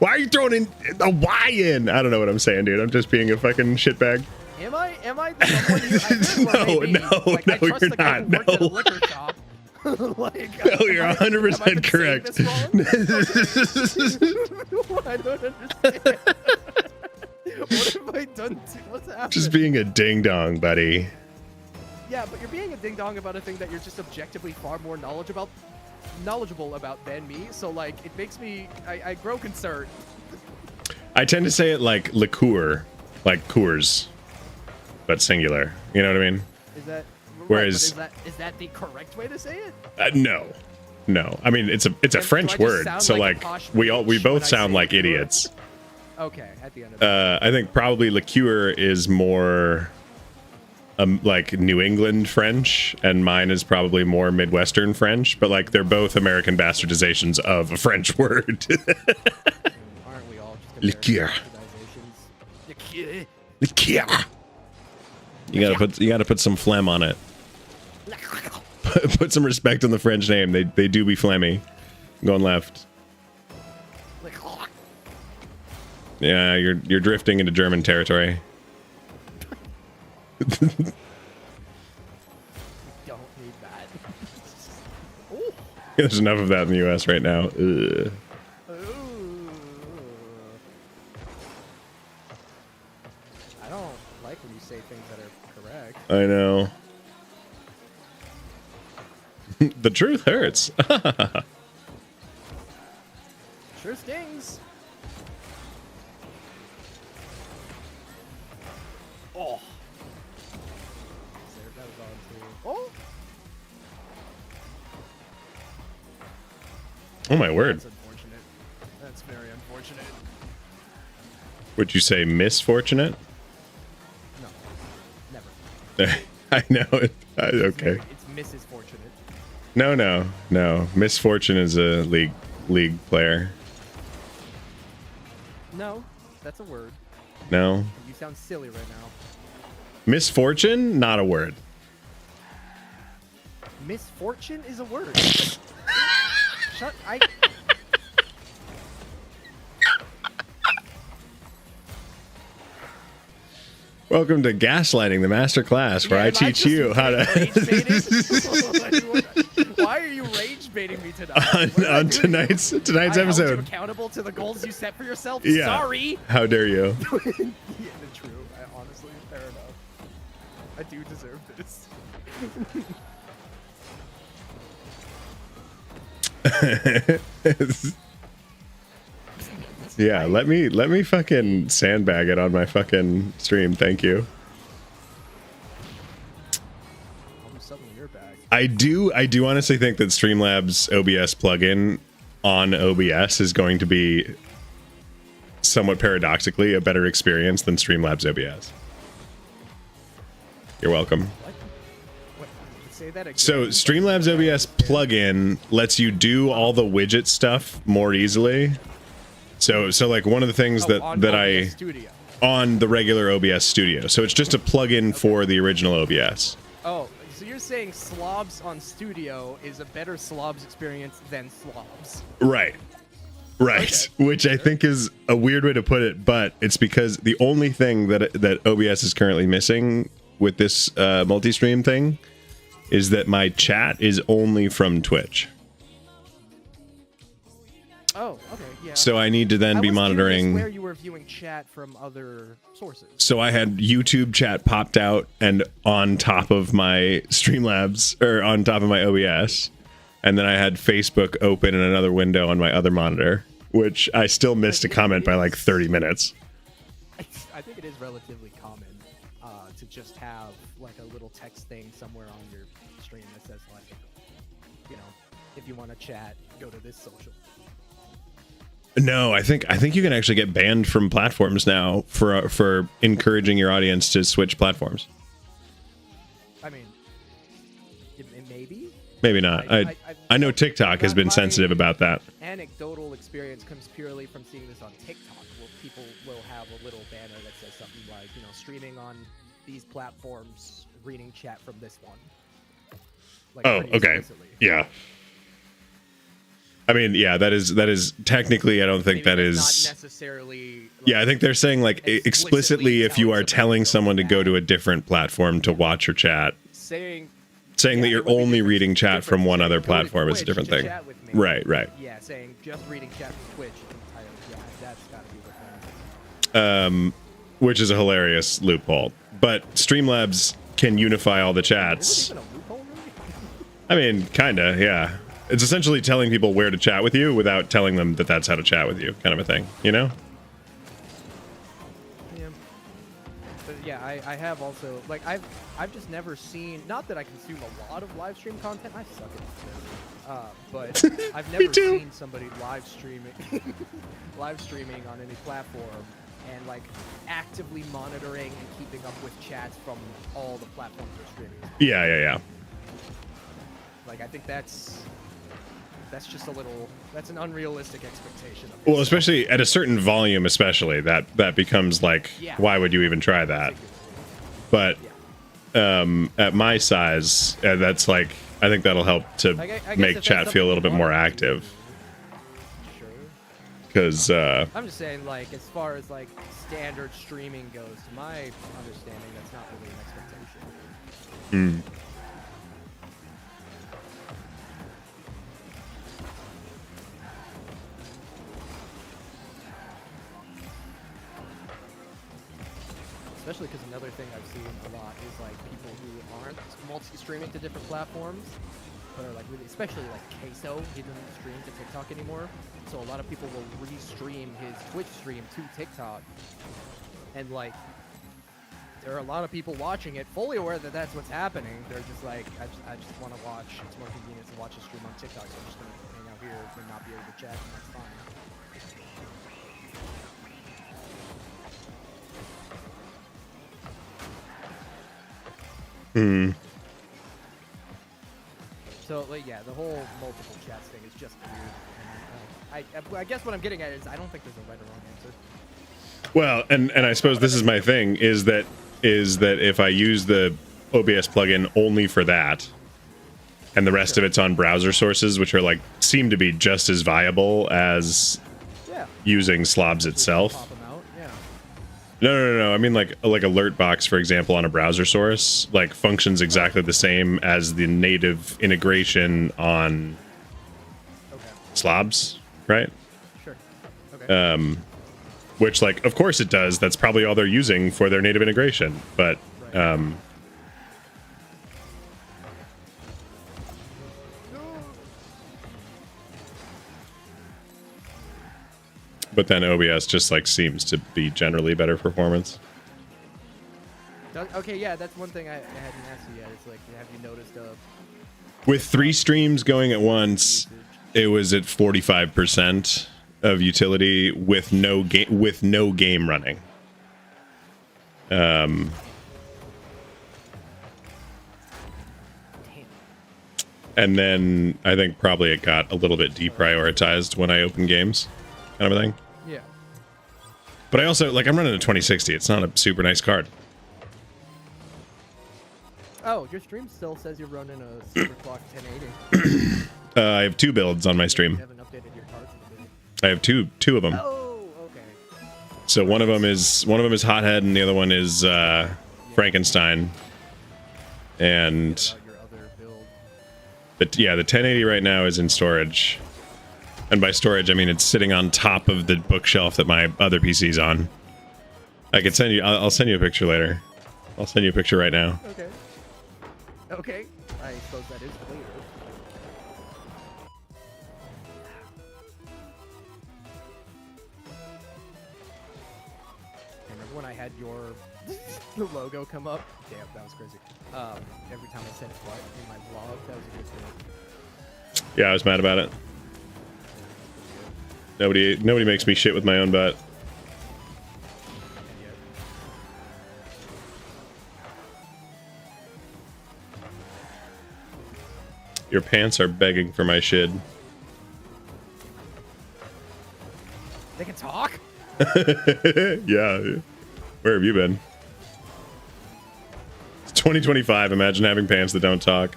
Why are you throwing in a Y in? I don't know what I'm saying, dude. I'm just being a fucking shitbag. Am I someone you... I trust you're the guy not. who worked at a liquor shop. Like, No, you're 100% correct. I don't understand. What have I done to... What's happening? Just being a ding dong, buddy. Yeah, but you're being a ding dong about a thing that you're just objectively far more knowledgeable about than me. So like, it makes me... I grow concerned. I tend to say it like liqueur, like Coors, but singular. You know what I mean? Is that... Whereas... Right, is that the correct way to say it? No. I mean, it's a And do I French just word, sound so like a like posh we bitch both when I sound say like liqueur? idiots. Okay, at the end of it. I think probably liqueur is more like New England French, and mine is probably more Midwestern French. But like they're both American bastardizations of a French word. Aren't we all just Liqueur. Liqueur. Liqueur. You gotta put some phlegm on it. Put some respect on the French name. They do be phlegmy. Going left. Yeah, you're drifting into German territory. Don't need that. Ooh. There's enough of that in the U.S. right now. Ugh. Ooh. I don't like when you say things that are correct. I know. The truth hurts. Sure stings. Oh. That was on too. Oh. Oh my word. That's unfortunate. That's very unfortunate. Would you say misfortunate? No. Never. I know it. Okay. It's Mrs. Fortunate. No. Misfortune is a league player. No, that's a word. No. You sound silly right now. Misfortune, not a word. Misfortune is a word. Shut. Welcome to Gaslighting, the master class, where I teach you how to. Why are you rage baiting me tonight? on tonight's I held you episode. accountable to the goals you set for yourself. Yeah. Sorry. How dare you? Yeah, true. Honestly, fair enough. I do deserve this. Yeah, let me fucking sandbag it on my fucking stream. Thank you. I'll do something in your bag. I do honestly think that Streamlabs OBS plugin on OBS is going to be somewhat paradoxically a better experience than Streamlabs OBS. You're welcome. What? Say that again. So Streamlabs OBS plugin lets you do all the widget stuff more easily. So like one of the things that OBS Studio. on the regular OBS Studio. So it's just a plugin for the original OBS. Oh, so you're saying Slobs on Studio is a better Slobs experience than Slobs? Right. Okay. Which I think is a weird way to put it, but it's because the only thing that OBS is currently missing with this multi-stream thing is that my chat is only from Twitch. Oh, okay, yeah. So I need to then be monitoring where you were viewing chat from other sources. So I had YouTube chat popped out and on top of my Streamlabs or on top of my OBS, and then I had Facebook open in another window on my other monitor which I still missed a comment by like 30 minutes. I think it is relatively common to just have like a little text thing somewhere on your stream that says like, you know, if you want to chat, go to this social. No, I think you can actually get banned from platforms now for encouraging your audience to switch platforms. I mean, Maybe not. I know TikTok has been sensitive about that. Anecdotal experience comes purely from seeing this on TikTok, where people will have a little banner that says something like, you know, streaming on these platforms, reading chat from this one. Like, oh, okay. Yeah. I mean, yeah, that is technically, I don't think that is not necessarily. Like, yeah, I think they're saying like explicitly if you are telling someone to go to a different platform to watch your chat. Saying that you're only reading chat from one other platform is a different thing. Right. Yeah, saying just reading chat from Twitch entirely. Yeah, that's got to be the thing. Which is a hilarious loophole. But Streamlabs can unify all the chats. I mean, kinda, yeah. It's essentially telling people where to chat with you without telling them that that's how to chat with you, kind of a thing, you know? Yeah. But yeah, I have also, like, I've just never seen, not that I consume a lot of live stream content, I suck at this, but I've never seen somebody live streaming on any platform and like actively monitoring and keeping up with chats from all the platforms they're streaming. Yeah. Like, I think that's just a little, that's an unrealistic expectation. Well, especially at a certain volume, especially that becomes like, why would you even try that? But at my size, that's like, I think that'll help to make chat feel a little bit more active. Sure. Because I'm just saying, like, as far as like standard streaming goes, to my understanding, that's not really an expectation. Especially because another thing I've seen a lot is like people who aren't multi-streaming to different platforms, but are like really, especially like Queso, he doesn't stream to TikTok anymore. So a lot of people will re-stream his Twitch stream to TikTok, and like there are a lot of people watching it, fully aware that that's what's happening. They're just like, I just want to watch. It's more convenient to watch a stream on TikTok, so I'm just gonna hang out here and not be able to chat, and that's fine. So, like, yeah, the whole multiple chats thing is just weird. I guess what I'm getting at is I don't think there's a right or wrong answer. well, and I suppose this is my thing is that if I use the OBS plugin only for that, and the rest of it's on browser sources, which are like seem to be just as viable as using Slobs itself. Pop them out. Yeah. No. I mean, like Alert Box, for example, on a browser source, like functions exactly the same as the native integration on Slobs, right? Sure. Okay. Which, like, of course it does. That's probably all they're using for their native integration. But, but then OBS just like seems to be generally better performance. Okay, yeah, that's one thing I hadn't asked you yet. It's like, have you noticed with 3 streams going at once, it was at 45% of utility with no game running. And then I think probably it got a little bit deprioritized when I opened games, kind of a thing. Yeah. But I also, like, I'm running a 2060. It's not a super nice card. Oh, your stream still says you're running a Superclock 1080. I have 2 builds on my stream. You haven't updated your cards in a bit. I have two of them. Oh, okay. So one of them is Hothead, and the other one is Frankenstein. And Your other build. the 1080 right now is in storage. And by storage, I mean it's sitting on top of the bookshelf that my other PC's on. I could send you. I'll send you a picture later. I'll send you a picture right now. Okay. Okay. I suppose that is clear. when I had your the logo come up? Damn, that was crazy. Every time I said butt in my vlog, that was a good bit. Yeah, I was mad about it. Nobody makes me shit with my own butt. And yet, Your pants are begging for my shit. they can talk? Yeah. Where have you been? It's 2025. Imagine having pants that don't talk.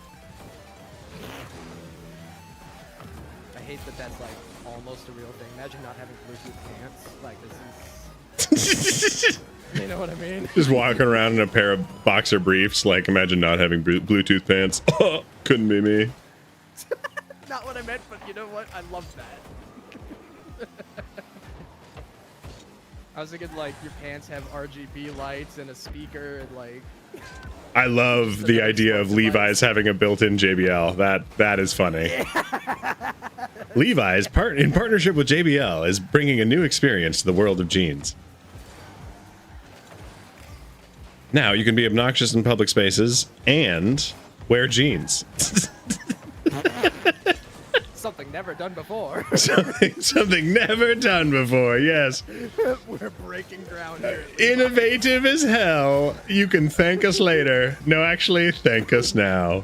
I hate that that's like almost a real thing. Imagine not having Bluetooth pants. Like this is, you know what I mean? Just walking around in a pair of boxer briefs. Like, imagine not having Bluetooth pants. Oh, couldn't be me. Not what I meant, but you know what? I love that. I was thinking like your pants have RGB lights and a speaker and like. I love the idea of Levi's having a built-in JBL. That is funny. Yeah. Levi's, in partnership with JBL, is bringing a new experience to the world of jeans. Now you can be obnoxious in public spaces and wear jeans. Something never done before. something never done before, yes. We're breaking ground here. Innovative as hell. You can thank us later. No, actually, thank us now.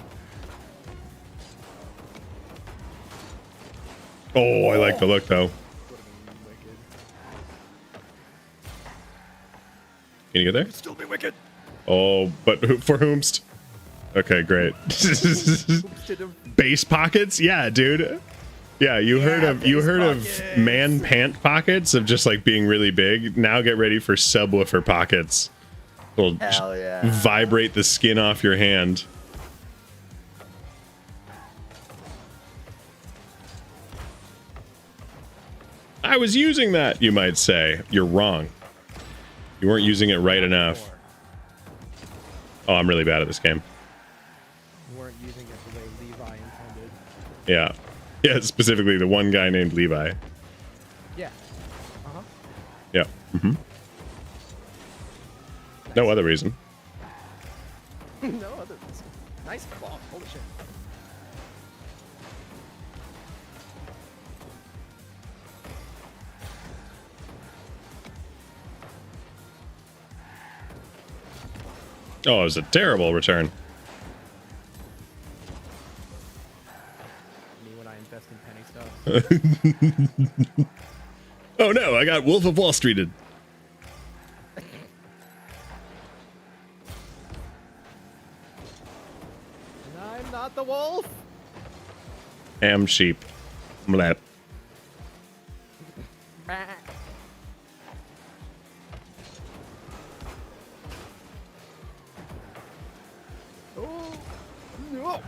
Oh, I like the look, though. Can you get there? It'd still be wicked. Oh, but for whomst? Okay, great. Base pockets? Yeah, dude. Yeah, you heard of man pant pockets of just like being really big. Now get ready for subwoofer pockets. It'll vibrate the skin off your hand. I was using that, you might say. You're wrong. You weren't using it right enough. Oh, I'm really bad at this game. You weren't using it the way Levi intended. Yeah. Yeah, specifically the one guy named Levi. Yeah. Uh-huh. Yeah. Mm-hmm. Nice. No other reason. No other reason. Nice ball. Holy shit. Oh, it was a terrible return. Me when I invest in penny stuff. Oh no, I got Wolf of Wall Streeted. And I'm not the wolf. Am sheep. Mlep. Oh no.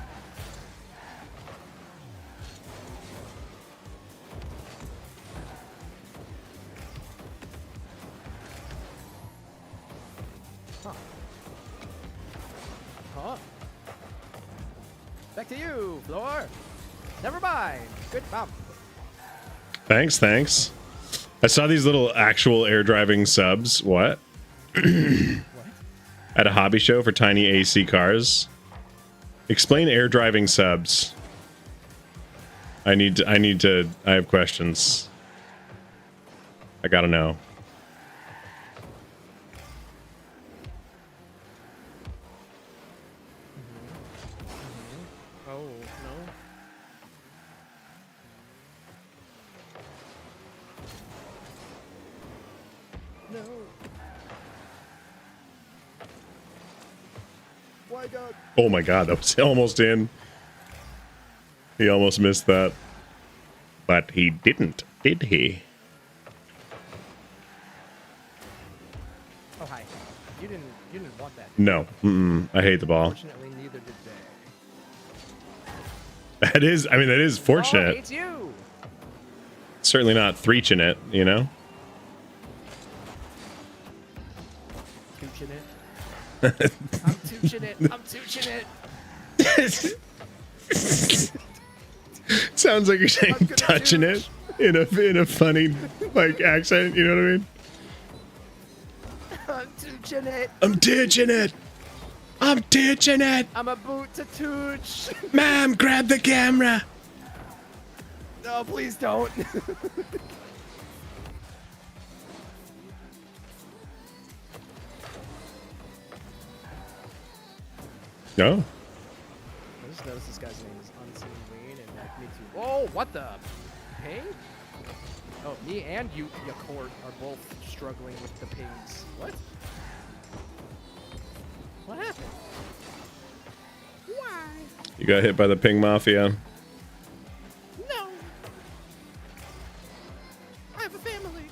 Huh. Back to you, Floor. Never mind. Good bump. Thanks. I saw these little actual air driving subs. What? At a hobby show for tiny AC cars. Explain air driving subs. I have questions. I gotta know. Oh, no. No. Why God? Oh my god, that was almost in. He almost missed that. But he didn't, did he? Oh, hi. You didn't want that. No. I hate the ball. Fortunately, neither did they. That is Oh, fortunate. it's you. Certainly not threeching it, you know? Tooching it. I'm tooching it. I'm tooching it. Sounds like you're saying I'm gonna touching douche. it in a funny like accent, you know what I mean? teaching it. I'm teaching it. I'm teaching it. I'm a boot to tooch. Ma'am, grab the camera. No, please don't. No. I just noticed this guy's name is Unseen Wayne, and like me too. Oh, what the? Ping? Oh, me and you, Court, are both struggling with the pings. What? What happened? Why? You got hit by the ping mafia. No. I have a family.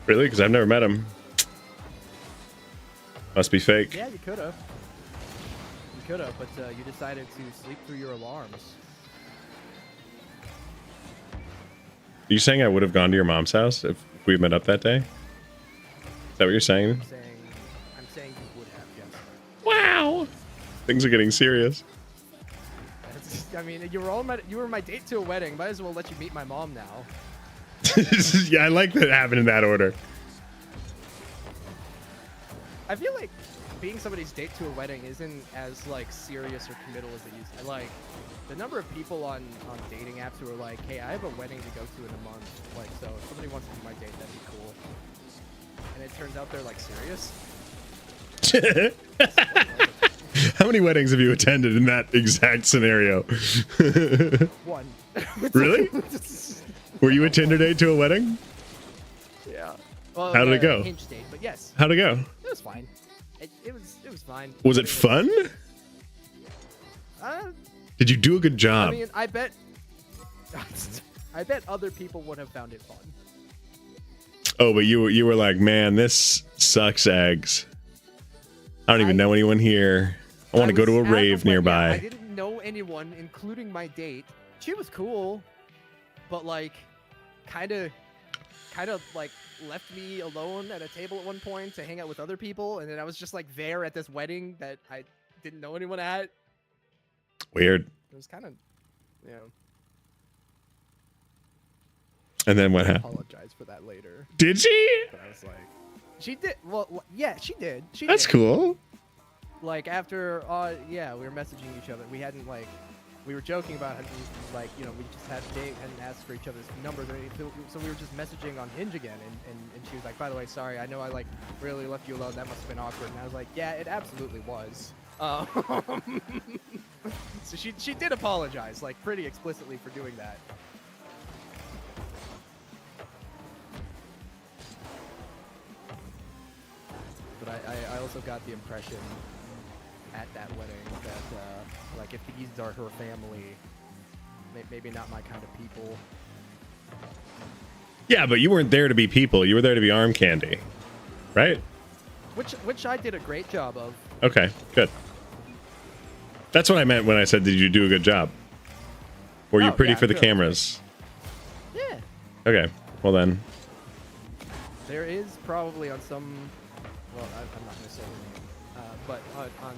Really? Because I've never met him. Must be fake. Yeah, you could have. You could have, but you decided to sleep through your alarms. Are you saying I would have gone to your mom's house if we met up that day? Is that what you're saying? I'm saying you would have, yes. Wow. Things are getting serious. I mean, you were my date to a wedding. Might as well let you meet my mom now. Yeah, I like that it happened in that order. I feel like being somebody's date to a wedding isn't as like serious or committal as it used to. Like the number of people on dating apps who are like, "Hey, I have a wedding to go to in a month. Like, so if somebody wants to be my date, that'd be cool." And it turns out they're like serious. How many weddings have you attended in that exact scenario? One. Really? Were you a Tinder date to a wedding? Yeah. Well, How did it go? Hinge date, but yes, How'd it go? it was fine. It was fine. Was it fun? Uh, Did you do a good I job? mean, I bet other people would have found it fun. Oh, but you were like, man, this sucks eggs. I don't even know anyone here. I want to go to a was at the rave wedding. nearby. Yeah, I didn't know anyone, including my date. She was cool, but like, kind of like left me alone at a table at one point to hang out with other people, and then I was just like there at this wedding that I didn't know anyone at. Weird. It was kind of, you know. And then what I happened? apologize for that later, Did she? but I was like, she did. Well, yeah, she did. That's cool. Like after, yeah, we were messaging each other. We hadn't like, we were joking about it, like, you know, we just had a date, hadn't asked for each other's numbers or anything. So we were just messaging on Hinge again, and she was like, by the way, sorry, I know I like really left you alone. That must have been awkward. And I was like, yeah, it absolutely was. So she did apologize, like pretty explicitly for doing that. But I also got the impression at that wedding that like if these are her family, maybe not my kind of people. Yeah, but you weren't there to be people. You were there to be arm candy, right? Which I did a great job of. Okay, good. That's what I meant when I said, did you do a good job? Were you pretty yeah, for the good. cameras? Yeah. Okay, well then. There is probably on some, well, I'm not going to say her name, but on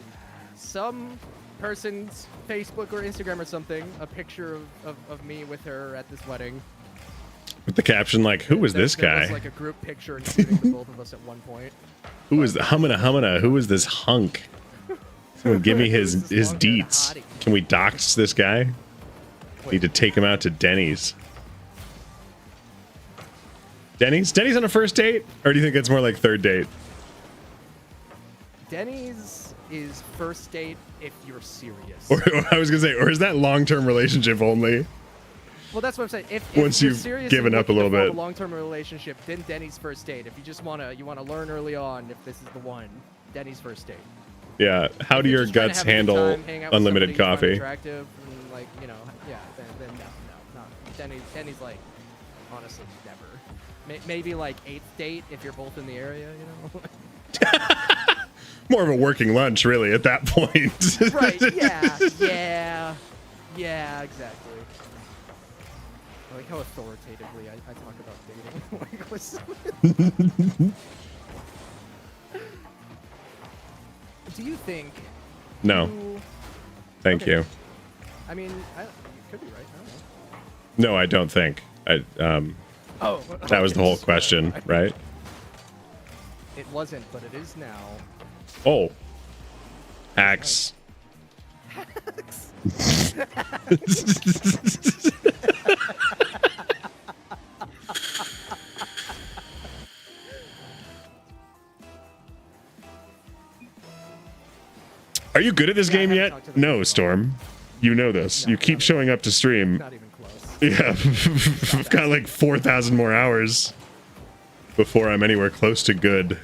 some person's Facebook or Instagram or something, a picture of me with her at this wedding. With the caption like, who was this There guy? was like a group picture including the both of us at one point. Who was the humana? Who was this hunk? Someone give me his Who's this long-haired deets. hottie? Can we dox this guy? Wait. Need to take him out to Denny's. Denny's on a first date? Or do you think it's more like third date? Denny's is first date if you're serious. Or I was gonna say, or is that long-term relationship only? Well, that's what I'm saying. If Once you're you've serious given and up a looking little to form bit. a long-term relationship, then Denny's first date. If you just wanna learn early on if this is the one, Denny's first date. Yeah. How If do you're your just trying to guts have a good handle time, hang out with unlimited somebody you find coffee? attractive and like, you know, yeah, then no. Denny's like honestly never. Maybe like 8th date if you're both in the area, you know. More of a working lunch, really, at that point. Right, yeah, exactly. I like how authoritatively I talk about dating. Like, listen. Do you think... No. Thank Okay. you. I mean, you could be right. I don't know. No, I don't think. Oh. That was the whole question, right? It wasn't, but it is now. Oh. Axe. Are you good at this game yet? No, Storm. You know this. No, you keep showing up to stream. Not even close. Yeah, I've got like 4,000 more hours before I'm anywhere close to good.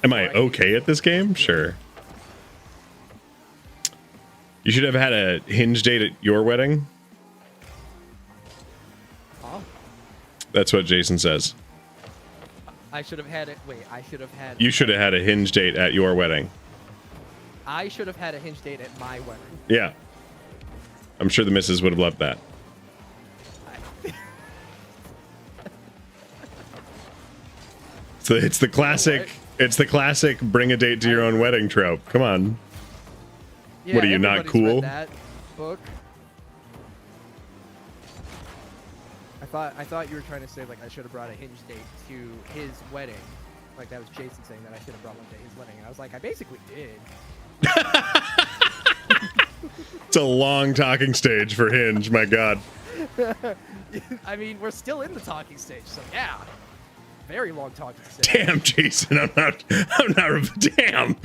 Am I okay at this game? Sure. You should have had a hinge date at your wedding. Huh? That's what Jason says. I should have had it. Wait, I should have had. You should have had a hinge date at your wedding. I should have had a hinge date at my wedding. Yeah. I'm sure the missus would have loved that. So it's the classic. It's the classic bring a date to your own wedding trope. Come on. Yeah, What are you, not everybody's read cool? that book. I thought you were trying to say like I should have brought a hinge date to his wedding. Like that was Jason saying that I should have brought one to his wedding. And I was like, I basically did. It's a long talking stage for Hinge, my god. I mean, we're still in the talking stage, so yeah. Very long talking stage. Damn, Jason, I'm not damn.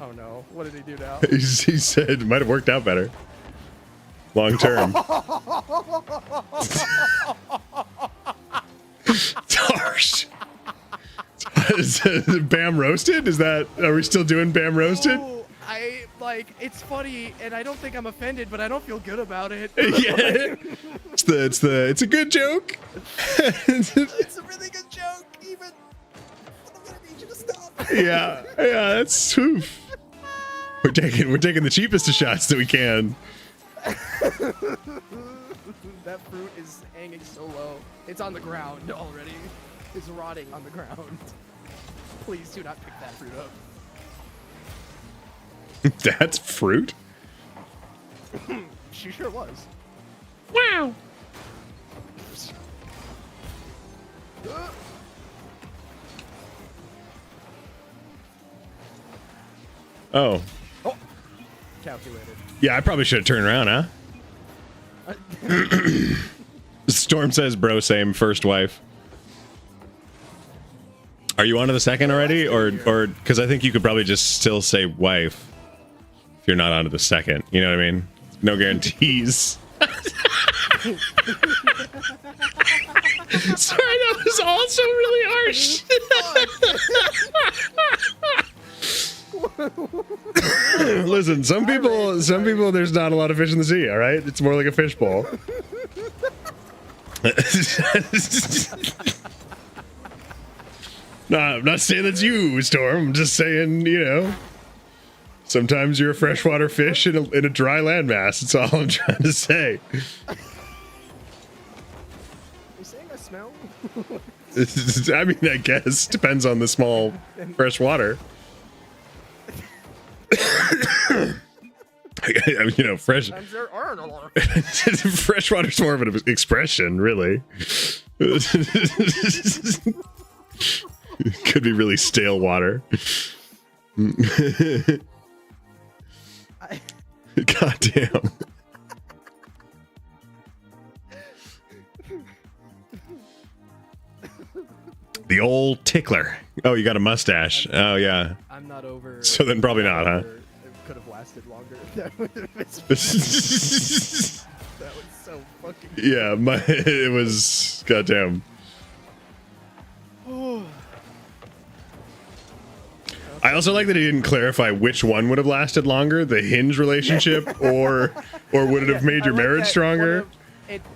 Oh no, what did he do now? He said it might have worked out better. Long term. Harsh. Is Bam roasted? Is that, are we still doing Bam roasted? Oh, it's funny, and I don't think I'm offended, but I don't feel good about it. Yeah. It's a good joke. It's a really good joke, even. I'm gonna need you to stop. Yeah, that's oof. We're taking the cheapest of shots that we can. That fruit is hanging so low. It's on the ground already. It's rotting on the ground. Please do not pick that fruit up. That's fruit? She sure was. Wow. Oh. Oh. Calculated. Yeah, I probably should have turned around, huh? Storm says, bro, same, first wife. Are you on to the second already? Or because I think you could probably just still say wife if you're not on to the second. You know what I mean? No guarantees. Sorry, that was also really harsh. Listen, some people, there's not a lot of fish in the sea, all right? It's more like a fishbowl. No, I'm not saying that's you, Storm. I'm just saying, you know, sometimes you're a freshwater fish in a dry landmass. That's all I'm trying to say. Are you saying I smell? I mean, I guess depends on the small fresh water. I mean, you know, fresh. There are no Freshwater's more of an expression, really. Could be really stale water. God damn. The old tickler. Oh, you got a mustache. Oh, yeah. I'm not over. So then probably not, huh? It could have lasted longer. That was so fucking. Yeah, it was. Goddamn. I also like that he didn't clarify which one would have lasted longer, the hinge relationship or would it have made your marriage stronger?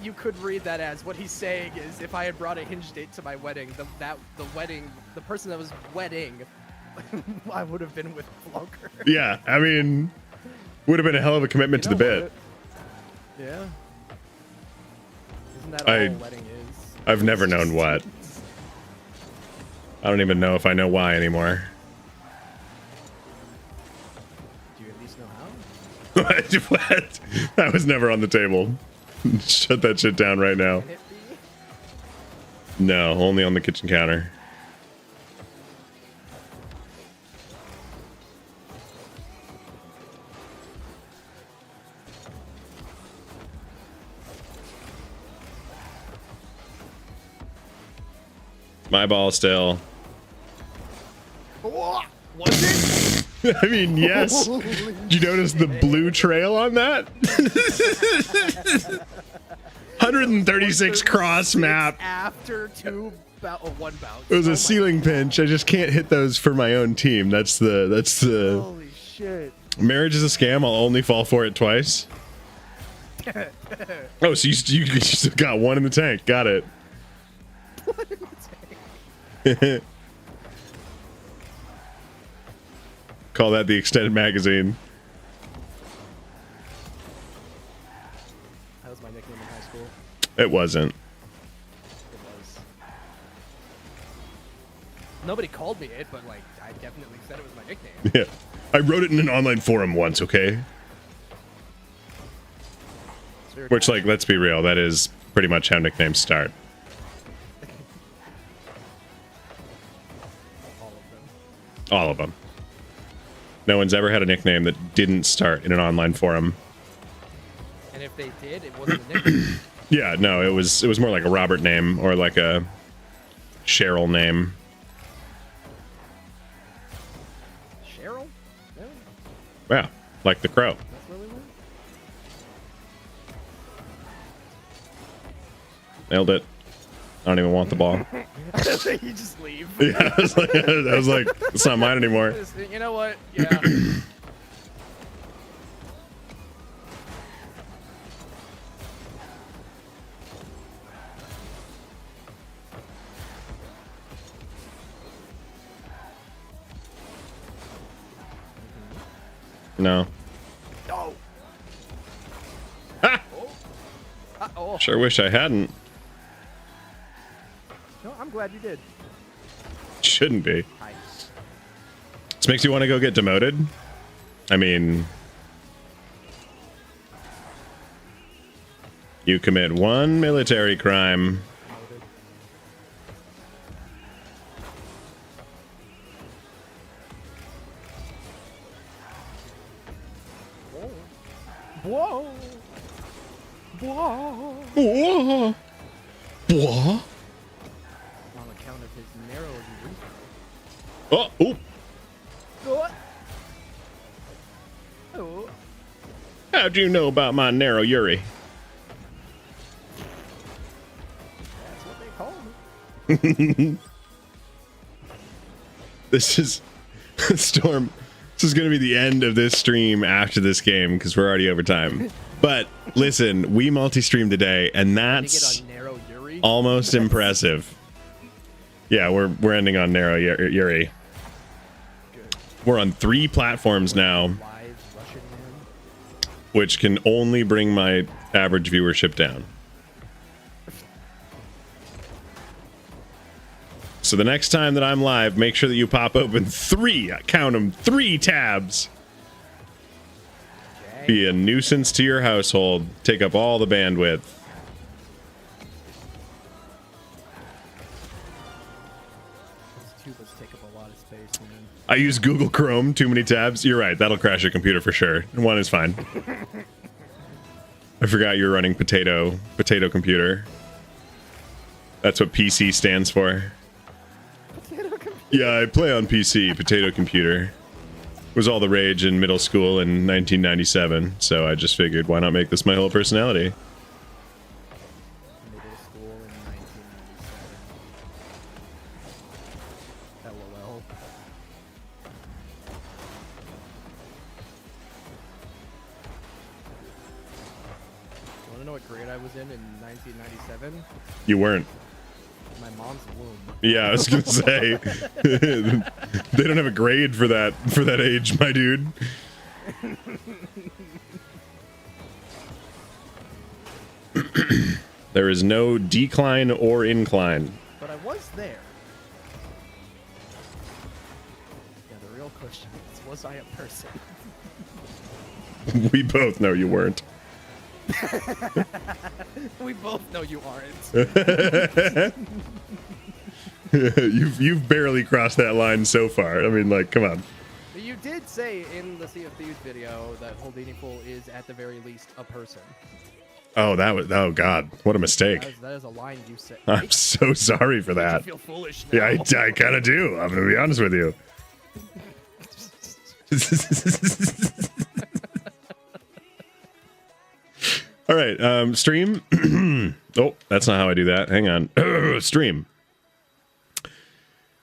You could read that as what he's saying is if I had brought a hinge date to my wedding, the person that was wedding, I would have been with longer. Yeah, I mean, would have been a hell of a commitment to the bit. Yeah. Isn't that all a wedding is? I've never known what. I don't even know if I know why anymore. Do you at least know how? What? That was never on the table. Shut that shit down right now. No, only on the kitchen counter. My ball still. Was it? I mean, yes. Did you notice the blue trail on that? 136 cross map. After one bounce. It was Oh my a ceiling pinch. I just can't hit those for my own team. That's the Holy shit. marriage is a scam. I'll only fall for it twice. Oh, so you still got one in the tank. Got it. What in the tank? Call that the extended magazine. That was my nickname in high school. It wasn't. It was. Nobody called me it, but like I definitely said it was my nickname. Yeah. I wrote it in an online forum once, okay? Which, like, let's be real, that is pretty much how nicknames start. All of them. All of them. No one's ever had a nickname that didn't start in an online forum. And if they did, it wasn't a nickname. Yeah, no, it was more like a Robert name or like a Cheryl name. Cheryl? Really? Yeah, like the crow. That's where we went? Nailed it. I don't even want the ball. You just leave. Yeah, I was like, it's not mine anymore. You know what? Yeah. No. No. Ah! Uh-oh. Sure wish I hadn't. No, I'm glad you did. Shouldn't be. Hi. This makes you want to go get demoted? I mean, you commit one military crime. Whoa. Whoa. Whoa. Whoa. On account of his narrow view. Oh, oh. What? Oh. How'd you know about my narrow Yuri? That's what they call me. This is Storm. This is going to be the end of this stream after this game because we're already over time. But listen, we multi-streamed today, and that's Get on narrow Yuri. almost impressive. Yeah, we're ending on narrow Yuri. Good. We're on 3 platforms now, Live Russian man. which can only bring my average viewership down. So the next time that I'm live, make sure that you pop open 3, I count them, 3 tabs. Okay. Be a nuisance to your household. Take up all the bandwidth. These tubas take up a lot of space, man. I use Google Chrome, too many tabs. You're right, that'll crash your computer for sure. One is fine. I forgot you're running potato computer. That's what PC stands for. Yeah, I play on PC, potato computer. It was all the rage in middle school in 1997, so I just figured, why not make this my whole personality? Middle school in 1997. LOL. You want to know what grade I was in 1997? You weren't. My mom's womb. Yeah, I was gonna say they don't have a grade for that age, my dude. There is no decline or incline. But I was there. Yeah, the real question is, was I a person? We both know you weren't. We both know you aren't. You've barely crossed that line so far. I mean, like, come on. You did say in the Sea of Thieves video that Holdini Fool is at the very least a person. Oh, oh God, what a mistake. That is a line you said. I'm so sorry for that. I feel foolish now. Yeah, I kind of do. I'm gonna be honest with you. All right, stream. Oh, that's not how I do that. Hang on. Stream.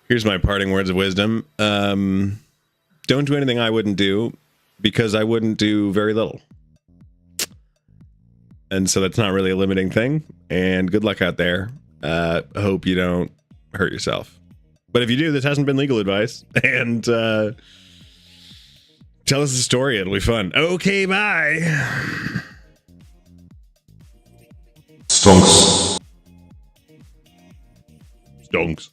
Here's my parting words of wisdom. Don't do anything I wouldn't do, because I wouldn't do very little. And so that's not really a limiting thing. And good luck out there. Hope you don't hurt yourself. But if you do, this hasn't been legal advice. And tell us the story. It'll be fun. Okay, bye. Stonks. Stonks.